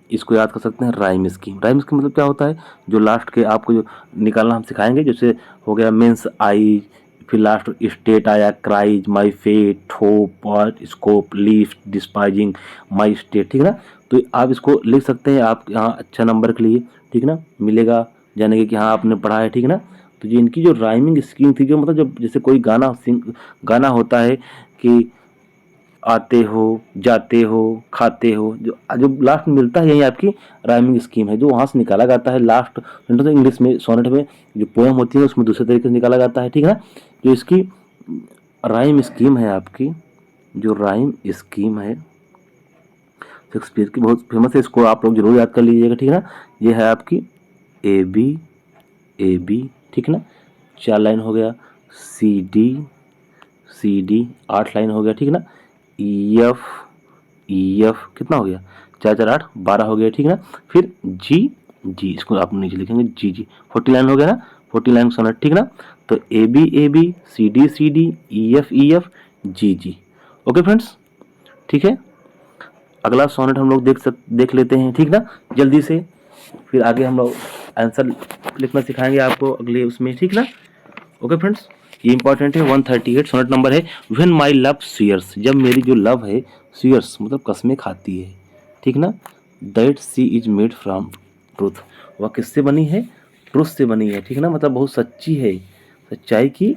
Speaker 1: इसको याद कर सकते हैं राइम स्कीम। राइम स्कीम मतलब क्या होता है, जो लास्ट के आपको जो निकालना हम सिखाएंगे, जैसे हो गया मीन्स आई, फिर लास्ट स्टेट आया, cries, my fate, hope, pot, scope, leaf, despising, my state, ठीक है ना। तो आप इसको लिख सकते हैं, आप यहाँ अच्छा नंबर के लिए, ठीक ना, मिलेगा, जानेंगे कि हाँ आपने पढ़ा है, ठीक है ना। तो ये इनकी जो राइमिंग स्कीम थी, जो मतलब जब जैसे कोई गाना होता है कि आते हो, जाते हो, खाते हो, जो जो लास्ट में मिलता है, यही आपकी राइमिंग स्कीम है, जो वहाँ से निकाला जाता है। लास्ट इंग्लिश में सोनेट में जो पोएम होती है उसमें दूसरे तरीके से निकाला जाता है, ठीक है ना। जो इसकी राइम स्कीम है, आपकी जो राइम स्कीम है शेक्सपियर की बहुत फेमस है, इसको आप लोग जरूर याद कर लीजिएगा, ठीक है ना। ये है आपकी ए बी, ठीक है ना, 4 लाइन हो गया, सी डी 8 लाइन हो गया, ठीक है ना, ई एफ कितना हो गया, 4 4 8 12 हो गया, ठीक है ना। फिर जी, इसको आप नीचे लिखेंगे जी 40 लाइन हो गया ना, 40 लाइन सोनेट, ठीक है ना। तो A B C D E F G. Okay friends, ठीक है। अगला सोनेट हम लोग देख लेते हैं, ठीक ना, जल्दी से। फिर आगे हम लोग आंसर लिखना सिखाएंगे आपको अगले उसमें, ठीक ना। ओके फ्रेंड्स, ये इंपॉर्टेंट है। 138 सोनेट नंबर है। व्हेन माई लव स्वीयर्स, जब मेरी जो लव है स्वीयर्स मतलब कसमें खाती है, ठीक ना। That she is made from truth, वह किससे बनी है, ट्रूथ से बनी है, ठीक है ना, मतलब बहुत सच्ची है, सच्चाई की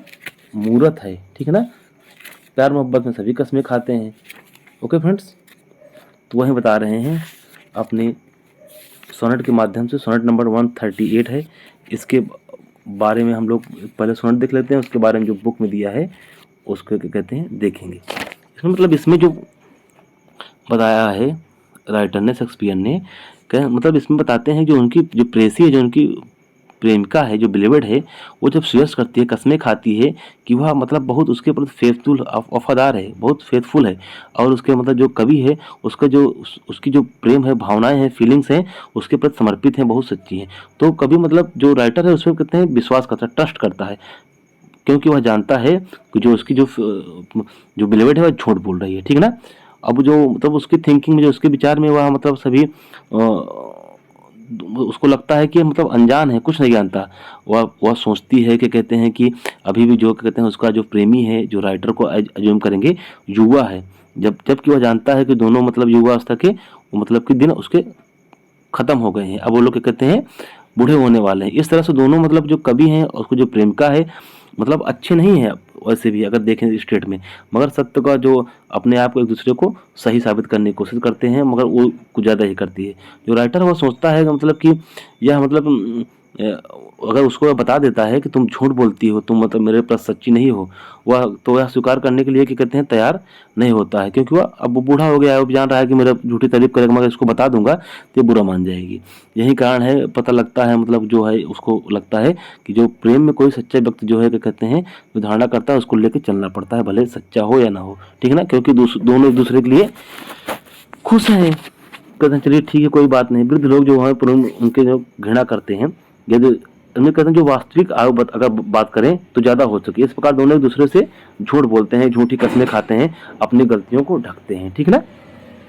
Speaker 1: मूरत है, ठीक है ना। प्यार मोहब्बत में सभी कसमें खाते हैं। ओके फ्रेंड्स, तो वही बता रहे हैं अपने सोनेट के माध्यम से। सोनेट नंबर 138 है, इसके बारे में हम लोग पहले सोनेट देख लेते हैं, उसके बारे में जो बुक में दिया है उसको क्या कहते हैं देखेंगे। इसमें मतलब इसमें जो बताया है राइटर ने, शेक्सपियर ने, मतलब इसमें बताते हैं जो उनकी जो प्रेसी है, जो उनकी प्रेमिका है, जो बिलीवर्ड है, वो जब स्वीयर्स करती है, कसमें खाती है कि वह मतलब बहुत उसके प्रति फेथफुल वफादार है, बहुत फेथफुल है, और उसके मतलब जो कवि है उसका जो उसकी जो प्रेम है, भावनाएं हैं, फीलिंग्स हैं, उसके प्रति समर्पित हैं, बहुत सच्ची हैं। तो कभी मतलब जो राइटर है उसमें कहते हैं विश्वास करता है, ट्रस्ट करता है, क्योंकि वह जानता है कि जो उसकी जो बिलीवर्ड है वह झूठ बोल रही है, ठीक है ना। अब जो मतलब उसकी थिंकिंग में, जो उसके विचार में, वह मतलब सभी उसको लगता है कि मतलब अनजान है, कुछ नहीं जानता। वह सोचती है कि कहते हैं कि अभी भी जो कहते हैं उसका जो प्रेमी है, जो राइटर को अज्यूम करेंगे युवा है, जबकि वह जानता है कि दोनों मतलब युवा अवस्था के मतलब कि दिन उसके खत्म हो गए हैं, अब वो लोग क्या कहते हैं बूढ़े होने वाले हैं। इस तरह से दोनों मतलब जो कवि हैं और उसको जो प्रेमिका है मतलब अच्छे नहीं है वैसे भी अगर देखें स्टेट में, मगर सत्य का जो अपने आप को एक दूसरे को सही साबित करने की कोशिश करते हैं, मगर वो कुछ ज़्यादा ही करती है। जो राइटर है वो सोचता है कि मतलब कि यह मतलब अगर उसको वह बता देता है कि तुम झूठ बोलती हो, तुम मतलब मेरे प्रति सच्ची नहीं हो, वह तो वह स्वीकार करने के लिए क्या कहते हैं तैयार नहीं होता है, क्योंकि वह अब वो बूढ़ा हो गया है, वो जान रहा है कि मेरा झूठी तारीफ करेगा, मगर इसको बता दूंगा तो ये बुरा मान जाएगी। यही कारण है, पता लगता है मतलब जो है उसको लगता है कि जो प्रेम में कोई सच्चा व्यक्ति जो है क्या कहते हैं जो धारणा करता है उसको लेकर चलना पड़ता है, भले सच्चा हो या ना हो, ठीक है ना, क्योंकि दोनों एक दूसरे के लिए खुश हैं। कहते हैं चलिए ठीक है कोई बात नहीं। वृद्ध लोग जो है उनके जो घृणा करते हैं, यदि उन्हें कहते हैं जो वास्तविक आयु अगर बात करें तो ज़्यादा हो सके, इस प्रकार दोनों एक दूसरे से झूठ बोलते हैं, झूठी कसमें खाते हैं, अपनी गलतियों को ढकते हैं, ठीक है ना।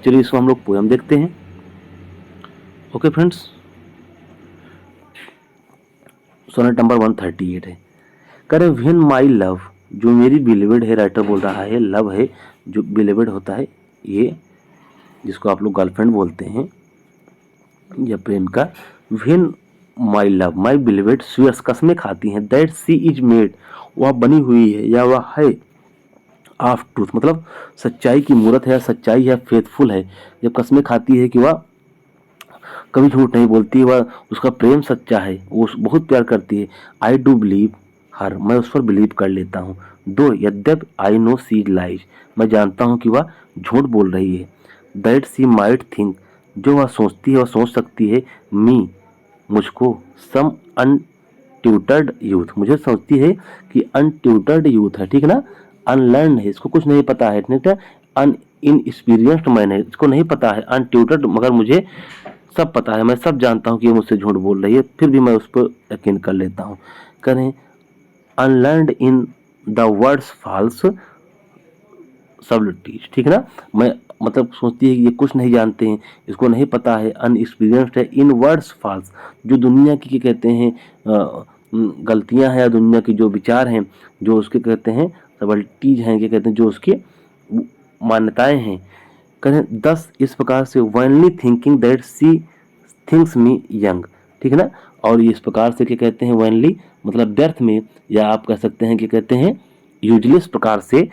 Speaker 1: चलिए इसको हम लोग पोयम देखते हैं। ओके फ्रेंड्स, सोनेट नंबर 138 है। करे व्हेन माई लव, जो मेरी बिलीवेड है, राइटर बोल रहा है, लव है जो बिलीवेड होता है, ये जिसको आप लोग गर्लफ्रेंड बोलते हैं या प्रेम का। व्हेन माई लव माई बिलीवेड स्वीयर्स, कसमें खाती हैं, दैट सी इज मेड, वह बनी हुई है या वह है, ऑफ ट्रूथ मतलब सच्चाई की मूरत है या सच्चाई है, फेथफुल है, जब कसमें खाती है कि वह कभी झूठ नहीं बोलती, वह उसका प्रेम सच्चा है, वो बहुत प्यार करती है। आई डू बिलीव, हर, मैं उस पर बिलीव कर लेता हूँ। दो, यद्यपि आई नो सी लाइज, मैं जानता हूँ कि वह झूठ बोल रही है। दैट सी माइट थिंक, जो वह सोचती है, वह सोच सकती है, मी, मुझको, सम अनट्यूटर्ड यूथ, मुझे सोचती है कि अनट्यूटर्ड यूथ है, ठीक है ना, अनलर्न है, इसको कुछ नहीं पता है, ठीक है, अन इनएक्सपीरियंस्ड मैन है, इसको नहीं पता है, अनट्यूटर्ड, मगर मुझे सब पता है, मैं सब जानता हूँ कि ये मुझसे झूठ बोल रही है, फिर भी मैं उस पर यकीन कर लेता हूँ। करें अनलर्नड इन द वर्ड्स फॉल्स सबलिटीज, ठीक है ना, मैं मतलब सोचती है कि ये कुछ नहीं जानते हैं, इसको नहीं पता है, अनएक्सपीरियंस्ड है इन वर्ड्स फॉल्स, जो दुनिया की क्या कहते हैं गलतियां हैं, या दुनिया की जो विचार हैं, जो उसके कहते हैं सबलिटीज हैं, क्या कहते हैं जो उसकी मान्यताएं हैं। करें 10, इस प्रकार से only thinking that she thinks me young, ठीक है ना, और इस प्रकार से क्या कहते हैं वनली मतलब व्यर्थ में, या आप कह सकते हैं क्या कहते हैं यूजली, इस प्रकार से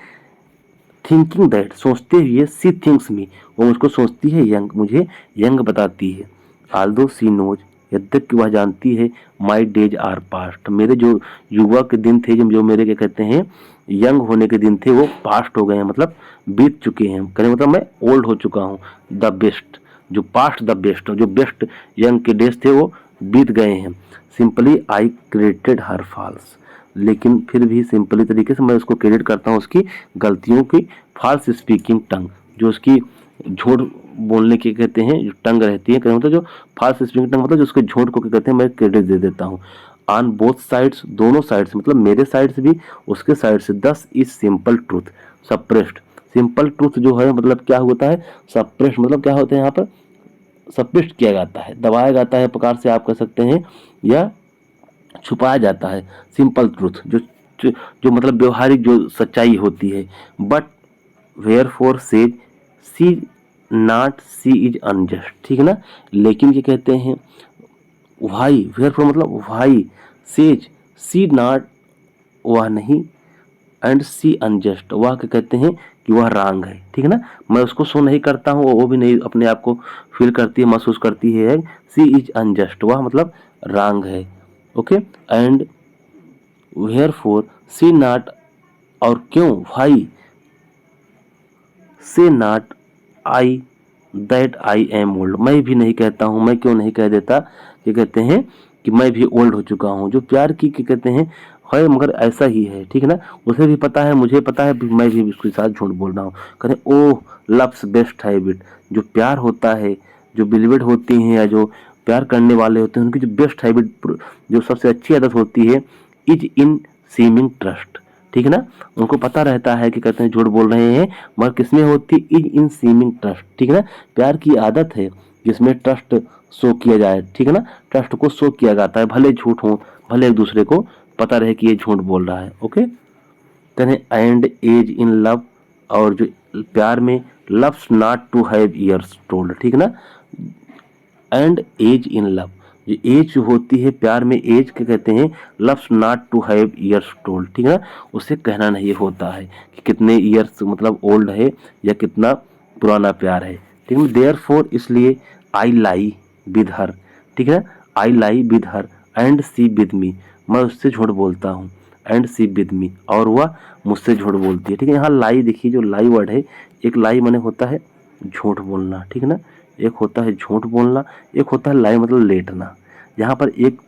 Speaker 1: थिंकिंग दैट सोचते हुए, सी थिंक्स मी, वो मुझको सोचती है यंग, मुझे यंग बताती है। आल्दो सी नोज, यद्यपि वह जानती है, माई डेज आर पास्ट, मेरे जो युवा के दिन थे, जो मेरे क्या कहते हैं यंग होने के दिन थे, वो पास्ट हो गए हैं, मतलब बीत चुके हैं, कहने मतलब मैं ओल्ड हो चुका हूँ। द बेस्ट, जो पास्ट द बेस्ट, जो बेस्ट यंग के डेज थे वो बीत गए हैं। Simply I credited her false, लेकिन फिर भी सिंपली तरीके से मैं उसको क्रेडिट करता हूँ उसकी गलतियों की। फॉल्स स्पीकिंग टंग, जो उसकी झूठ बोलने की कहते हैं जो टंग रहती है, कहते मतलब जो फॉल्स स्पीकिंग टंग मतलब जो उसके झूठ को क्या कहते हैं मैं क्रेडिट दे देता हूँ। ऑन बोथ साइड्स, दोनों साइड से, मतलब मेरे साइड से भी उसके साइड से। 10 is simple truth suppressed, simple truth जो है मतलब क्या होता है सप्रेस्ड, मतलब क्या होता है यहाँ पर सप्रेस्ड किया जाता है, दबाया जाता है प्रकार से आप कह सकते हैं, या छुपाया जाता है। सिंपल ट्रूथ जो मतलब व्यवहारिक जो सच्चाई होती है। But wherefore says she not she is unjust, ठीक है ना, लेकिन क्या कहते हैं वाई, वेयर फॉर मतलब वाई, सेज सी नॉट, वह नहीं, एंड सी अनजस्ट, वह क्या कहते हैं कि वह रॉन्ग है, ठीक है ना, मैं उसको शो नहीं करता हूँ, वो भी नहीं अपने आप को फील करती है, महसूस करती है। सी इज अनजस्ट, वह मतलब रॉन्ग है, okay. And wherefore she not, और क्यों, why say not I that I am old, मैं भी नहीं कहता हूँ, मैं क्यों नहीं कह देता कि कहते हैं कि मैं भी ओल्ड हो चुका हूँ, जो प्यार की क्या कहते हैं है, मगर ऐसा ही है, ठीक है ना, उसे भी पता है, मुझे पता है, मैं भी उसके साथ झूठ बोल रहा हूँ। कहते ओह लव्स बेस्ट हैबिट, जो प्यार होता है, जो बिलीवेड होती हैं, या जो प्यार करने वाले होते हैं, उनकी जो बेस्ट हैबिट, जो सबसे अच्छी आदत होती है, इज इन सीमिंग ट्रस्ट, ठीक है ना, उनको पता रहता है कि कहते हैं झूठ बोल रहे हैं, मगर किसमें होती इज इन सीमिंग ट्रस्ट, ठीक है ना, प्यार की आदत है जिसमें ट्रस्ट शो किया जाए, ठीक है ना, ट्रस्ट को शो किया जाता है, भले झूठ हो, भले एक दूसरे को पता रहे कि ये झूठ बोल रहा है, ओके। कहते एंड एज इन लव, और जो प्यार में loves not to have years told, ठीक है ना, एंड एज इन लव, जो एज होती है प्यार में, एज के कहते हैं loves not to have years told, ठीक है ना, उसे कहना नहीं होता है कि कितने ईयर्स मतलब ओल्ड है, या कितना पुराना प्यार है, ठीक है। देयर फोर, इसलिए आई लाई विद हर, ठीक है ना, I lie with her and she with me, मैं उससे झूठ बोलता हूँ, एंड सी विद मी, और वह मुझसे झूठ बोलती है, ठीक है। यहाँ लाई देखिए, जो लाई वर्ड है, एक लाई माने होता है झूठ बोलना, ठीक है ना, एक होता है झूठ बोलना, एक होता है लाई मतलब लेटना। यहाँ पर एक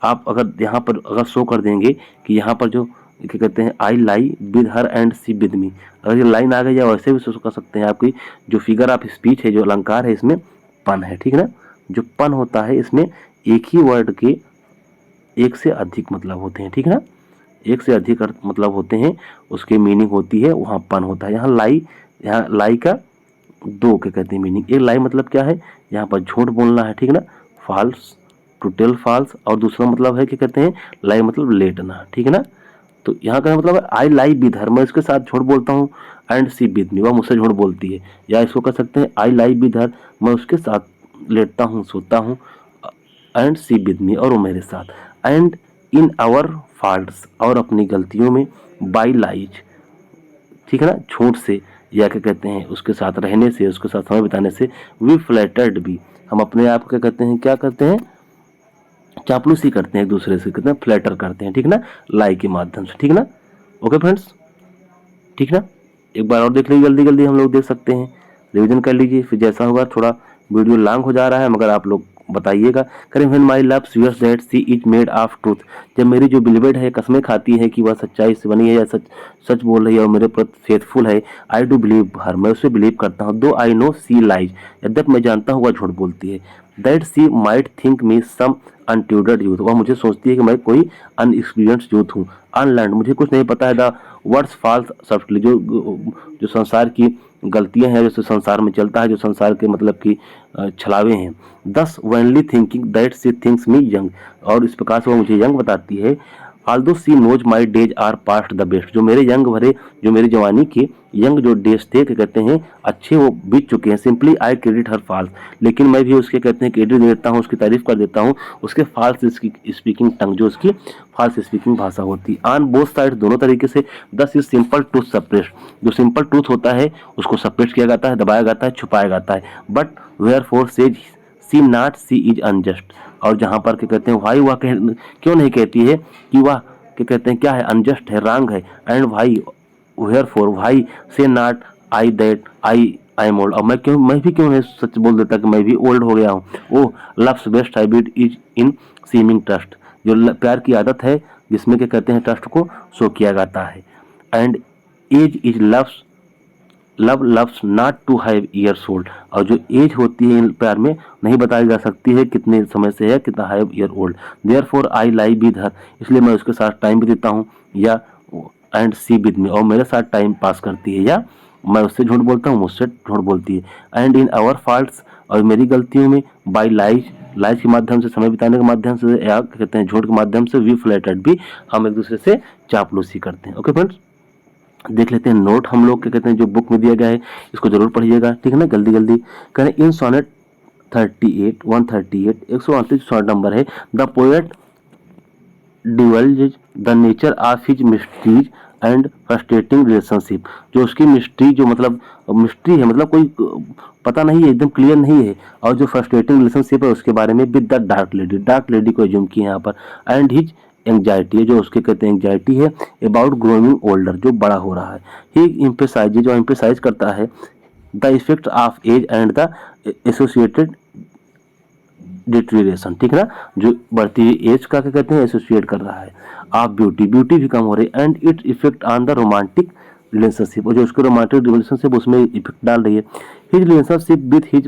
Speaker 1: आप अगर यहाँ पर अगर शो कर देंगे कि यहाँ पर जो क्या कहते हैं I lie with her and she with me, अगर ये लाइन आ गई या वैसे भी शो कर सकते हैं, आपकी जो फिगर ऑफ स्पीच है, जो अलंकार है, इसमें पन है, ठीक है ना, जो पन होता है इसमें एक ही वर्ड के एक से अधिक मतलब होते हैं, ठीक है ना, एक से अधिक मतलब होते हैं, उसकी मीनिंग होती है, वहाँ पन होता है। यहाँ लाई का दो क्या कहते हैं मीनिंग, एक लाई मतलब क्या है, यहाँ पर झूठ बोलना है, ठीक है ना, फॉल्स, टू टेल फॉल्स, और दूसरा मतलब है क्या कहते हैं लाई मतलब लेटना, ठीक है ना। तो यहाँ का मतलब आई लाई विद हर, मैं इसके साथ झूठ बोलता हूँ, एंड सी विद मी, वह मुझसे झूठ बोलती है, या इसको कह सकते हैं आई लाई विद हर, मैं उसके साथ लेटता हूँ, सोता हूँ, एंड सी विद मी, और वो मेरे साथ, एंड इन आवर फॉल्ट्स, और अपनी गलतियों में, बाई लाइज, ठीक है ना, झूठ से, या क्या कहते हैं उसके साथ रहने से, उसके साथ समय बिताने से, वी फ्लैटर्ड भी, हम अपने आप को क्या कहते हैं, क्या करते हैं चापलूसी करते हैं एक दूसरे से, कितना फ्लैटर करते हैं, ठीक ना, लाई के माध्यम से, ठीक ना। ओके फ्रेंड्स, ठीक ना। एक बार और देख लीजिए, जल्दी जल्दी हम लोग देख सकते हैं, रिवीजन कर लीजिए, फिर जैसा होगा, थोड़ा वीडियो लॉन्ग हो जा रहा है मगर आप लोग बताइएगा। करें when my love swears that she is made of truth, जब मेरी जो बिलीवेड है कसमें खाती है कि वह सच्चाई से बनी है या सच सच बोल रही है और मेरे प्रति फेथफुल है, आई डू बिलीव हर, मैं उसे बिलीव करता हूँ, दो आई नो सी लाइज, यद्यप मैं जानता हूँ वह झूठ बोलती है, that she might think me some untutored youth, वह मुझे सोचती है कि मैं कोई अनएक्सपीरियंस्ड यूथ हूँ, अनलर्न, मुझे कुछ नहीं पता है, द वर्ड्स फॉल्स सॉफ्टली, जो संसार की गलतियां हैं, जो संसार में चलता है, जो संसार के मतलब की छलावे हैं, thus only thinking that she thinks me young, और इस प्रकार से वो मुझे यंग बताती है, although she knows my days are past the best, जो मेरे यंग भरे, जो मेरी जवानी के यंग जो डेज थे, क्या कहते हैं, अच्छे वो बीत चुके हैं, simply I credit her false, लेकिन मैं भी उसके कहते हैं क्रेडिट देता हूँ, उसकी तारीफ कर देता हूँ, उसके फॉल्स स्पीकिंग टंग, जो उसकी फॉल्स स्पीकिंग भाषा होती है, ऑन बोथ साइड, दोनों तरीके से, दस इज सिंपल ट्रूथ सप्रेस, जो सिंपल ट्रूथ होता है उसको सप्रेस किया जाता है, दबाया जाता है, छुपाया जाता है, but wherefore says she not she is unjust, और जहां पर क्या कहते हैं भाई वह क्यों नहीं कहती है कि वह क्या कहते हैं क्या है, अनजस्ट है, रॉन्ग है, एंड भाई वेयर फोर भाई से not I that I am old, और मैं भी क्यों नहीं सच बोल देता कि मैं भी ओल्ड हो गया हूँ, O love's best habit is in seeming trust, जो प्यार की आदत है जिसमें क्या कहते हैं ट्रस्ट को शो किया जाता है, and age is loves love loves not to have years old, और जो एज होती है प्यार में नहीं बताई जा सकती है कितने समय से है, कितना have year old, therefore I lie with her, इसलिए मैं उसके साथ टाइम भी देता हूँ, या एंड सी विद मी, और मेरे साथ टाइम पास करती है, या मैं उससे झूठ बोलता हूँ, मुझसे झूठ बोलती है, एंड इन आवर फॉल्ट्स, और मेरी गलतियों में, बाई लाइज लाइज के माध्यम से, समय बिताने के माध्यम से, या कहते हैं झूठ के माध्यम से, वी फ्लैटर्ड भी, हम एक दूसरे से चापलूसी करते हैं। ओके फ्रेंड्स, देख लेते हैं नोट हम लोग क्या कहते हैं जो बुक में दिया गया है, इसको जरूर पढ़िएगा, ठीक है ना, जल्दी जल्दी करें। इन सोनेट 38 138 138 सोनेट नंबर है, the poet divulges the nature of his mysterious and frustrating relationship, जो उसकी मिस्ट्री, जो मतलब मिस्ट्री है, मतलब कोई पता नहीं है, एकदम क्लियर नहीं है, और जो फ्रस्ट्रेटिंग रिलेशनशिप है उसके बारे में, विद द डार्क लेडी को एज्यूम किया यहाँ पर, एंड हिज एंग्जाइटी है, जो उसके कहते हैं एंग्जाइटी है, अबाउट ग्रोइंग ओल्डर, जो बड़ा हो रहा है, ही एम्फेसाइज, जो एम्फेसाइज करता है, the effect of age and the associated deterioration, ठीक है ना, जो बढ़ती हुई एज का क्या कहते हैं एसोसिएट कर रहा है, आप ब्यूटी भी कम हो रही है, and its effect on the romantic relationship, और जो उसके रोमांटिक रिलेशनशिप उसमें इफेक्ट डाल रही है, his relationship with his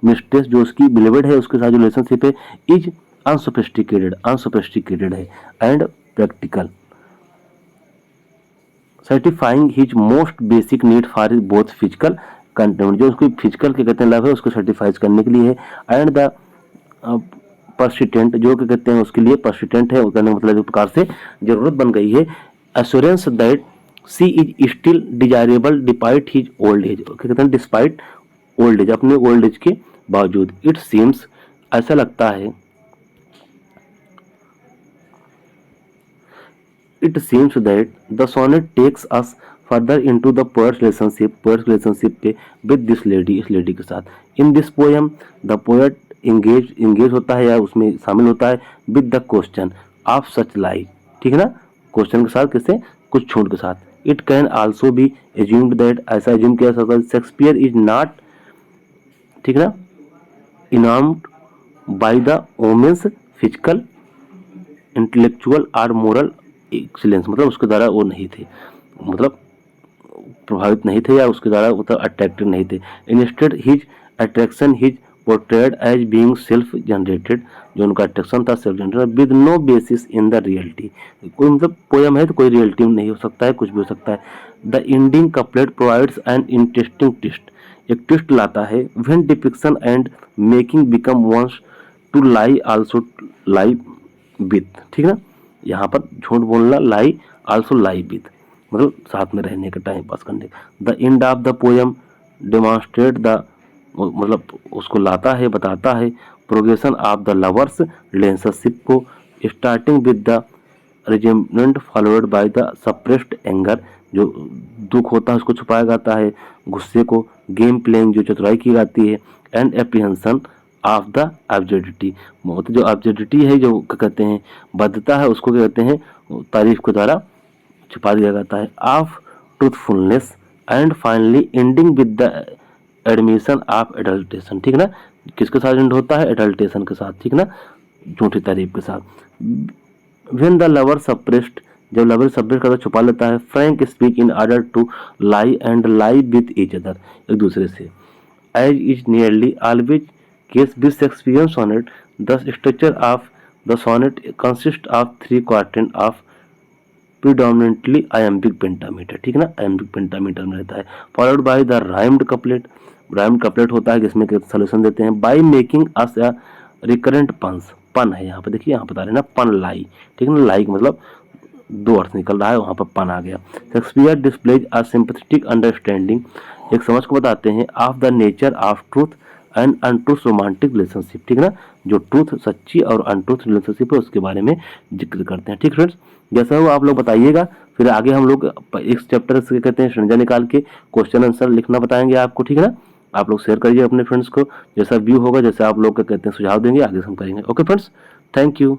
Speaker 1: mistress, जो उसकी बिलीवेड है उसके साथ जो रिलेशनशिप है, इज अनसोफिस्टिकेटेड है, and practical, certifying his most basic need for both physical content, जो उसकी फिजिकल के कहते हैं लव है उसको सर्टिफाइज करने के लिए है, एंड द पर्सिस्टेंट, जो क्या कहते हैं उसके लिए पर्सिस्टेंट है, कहने मतलब एक प्रकार से जरूरत बन गई है, assurance that she is still desirable despite his old age, कहते हैं डिस्पाइट ओल्ड एज, अपने ओल्ड एज के बावजूद, इट सीम्स, ऐसा लगता है, it seems that the sonnet takes us further into the pair's relationship पे विद दिस लेडी, इस लेडी के साथ, in this poem the poet engage होता है या उसमें शामिल होता है, विद द क्वेश्चन ऑफ सच लाई, ठीक है ना, क्वेश्चन के साथ, किससे, कुछ झूठ के साथ, it can also be assumed that, ऐसा एज्यूम किया जा सकता है, शेक्सपियर इज नॉट, ठीक है ना, enamoured by the woman's physical intellectual और मोरल एक्सीलेंस, मतलब उसके द्वारा वो नहीं थे, मतलब प्रभावित नहीं थे, या उसके द्वारा मतलब अट्रैक्टेड नहीं थे, instead his attraction his portrayed as being self generated, जो उनका अट्रैक्शन था self generated, with no basis in the reality, कोई मतलब पोयम है तो कोई रियलिटी नहीं हो सकता है, कुछ भी हो सकता है, the ending couplet provides an interesting twist, एक ट्विस्ट लाता है, when depiction and making become once to lie also lie with, ठीक है ना, यहाँ पर झूठ बोलना, लाई आल्सो लाई विथ, मतलब साथ में रहने का, टाइम पास करने का, the end of the poem demonstrate the, मतलब उसको लाता है, बताता है, progression of the lover's relationship को, starting with the resentment followed by the suppressed anger, जो दुख होता है उसको छुपाया जाता है, गुस्से को, गेम प्लेइंग जो चतुराई की जाती है, and apprehension of the absurdity, मतलब जो एब्सर्डिटी है, जो क्या कहते हैं बद्धता है, उसको क्या कहते हैं तारीफ के द्वारा छुपा दिया जाता है। Of truthfulness and finally ending with the admission of adulteration, ठीक ना, किसके साथ एंड होता है, एडल्टेशन के साथ, ठीक ना, झूठी तारीफ के साथ। व्हेन द लवर सप्रेस्ड, जब लवर सप्रेस करके छुपा लेता है। Frank speak in order to lie and lie with each other, एक दूसरे से। As is nearly always case with Shakespearean sonnet, the structure of the sonnet consist of 3 quartet of predominantly iambic pentameter, ठीक ना, iambic pentameter में रहता है। Followed by the rhymed couplet, rhymed couplet होता है जिसमें सोल्यूशन देते हैं। By making us a recurrent puns, पन है यहाँ पे, देखिए यहाँ बता रहे हैं ना पन लाई, ठीक है ना, लाई मतलब 2 अर्थ निकल रहा है, वहाँ पर पन आ गया। शेक्सपियर डिस्प्लेज अ सिंपैथेटिक अंडरस्टैंडिंग, एक समझ को बताते हैं of the nature of truth and untruth romantic relationship, ठीक ना, जो ट्रूथ सच्ची और अनट्रूथ रिलेशनशिप है उसके बारे में जिक्र करते हैं। ठीक फ्रेंड्स, जैसा हो आप लोग बताइएगा, फिर आगे हम लोग इस चैप्टर से कहते हैं संज्ञा निकाल के क्वेश्चन आंसर लिखना बताएंगे आपको, ठीक है ना। आप लोग शेयर करिए अपने फ्रेंड्स को, जैसा व्यू होगा, जैसे आप लोग क्या कहते हैं सुझाव देंगे, आगे हम करेंगे। Okay friends, thank you.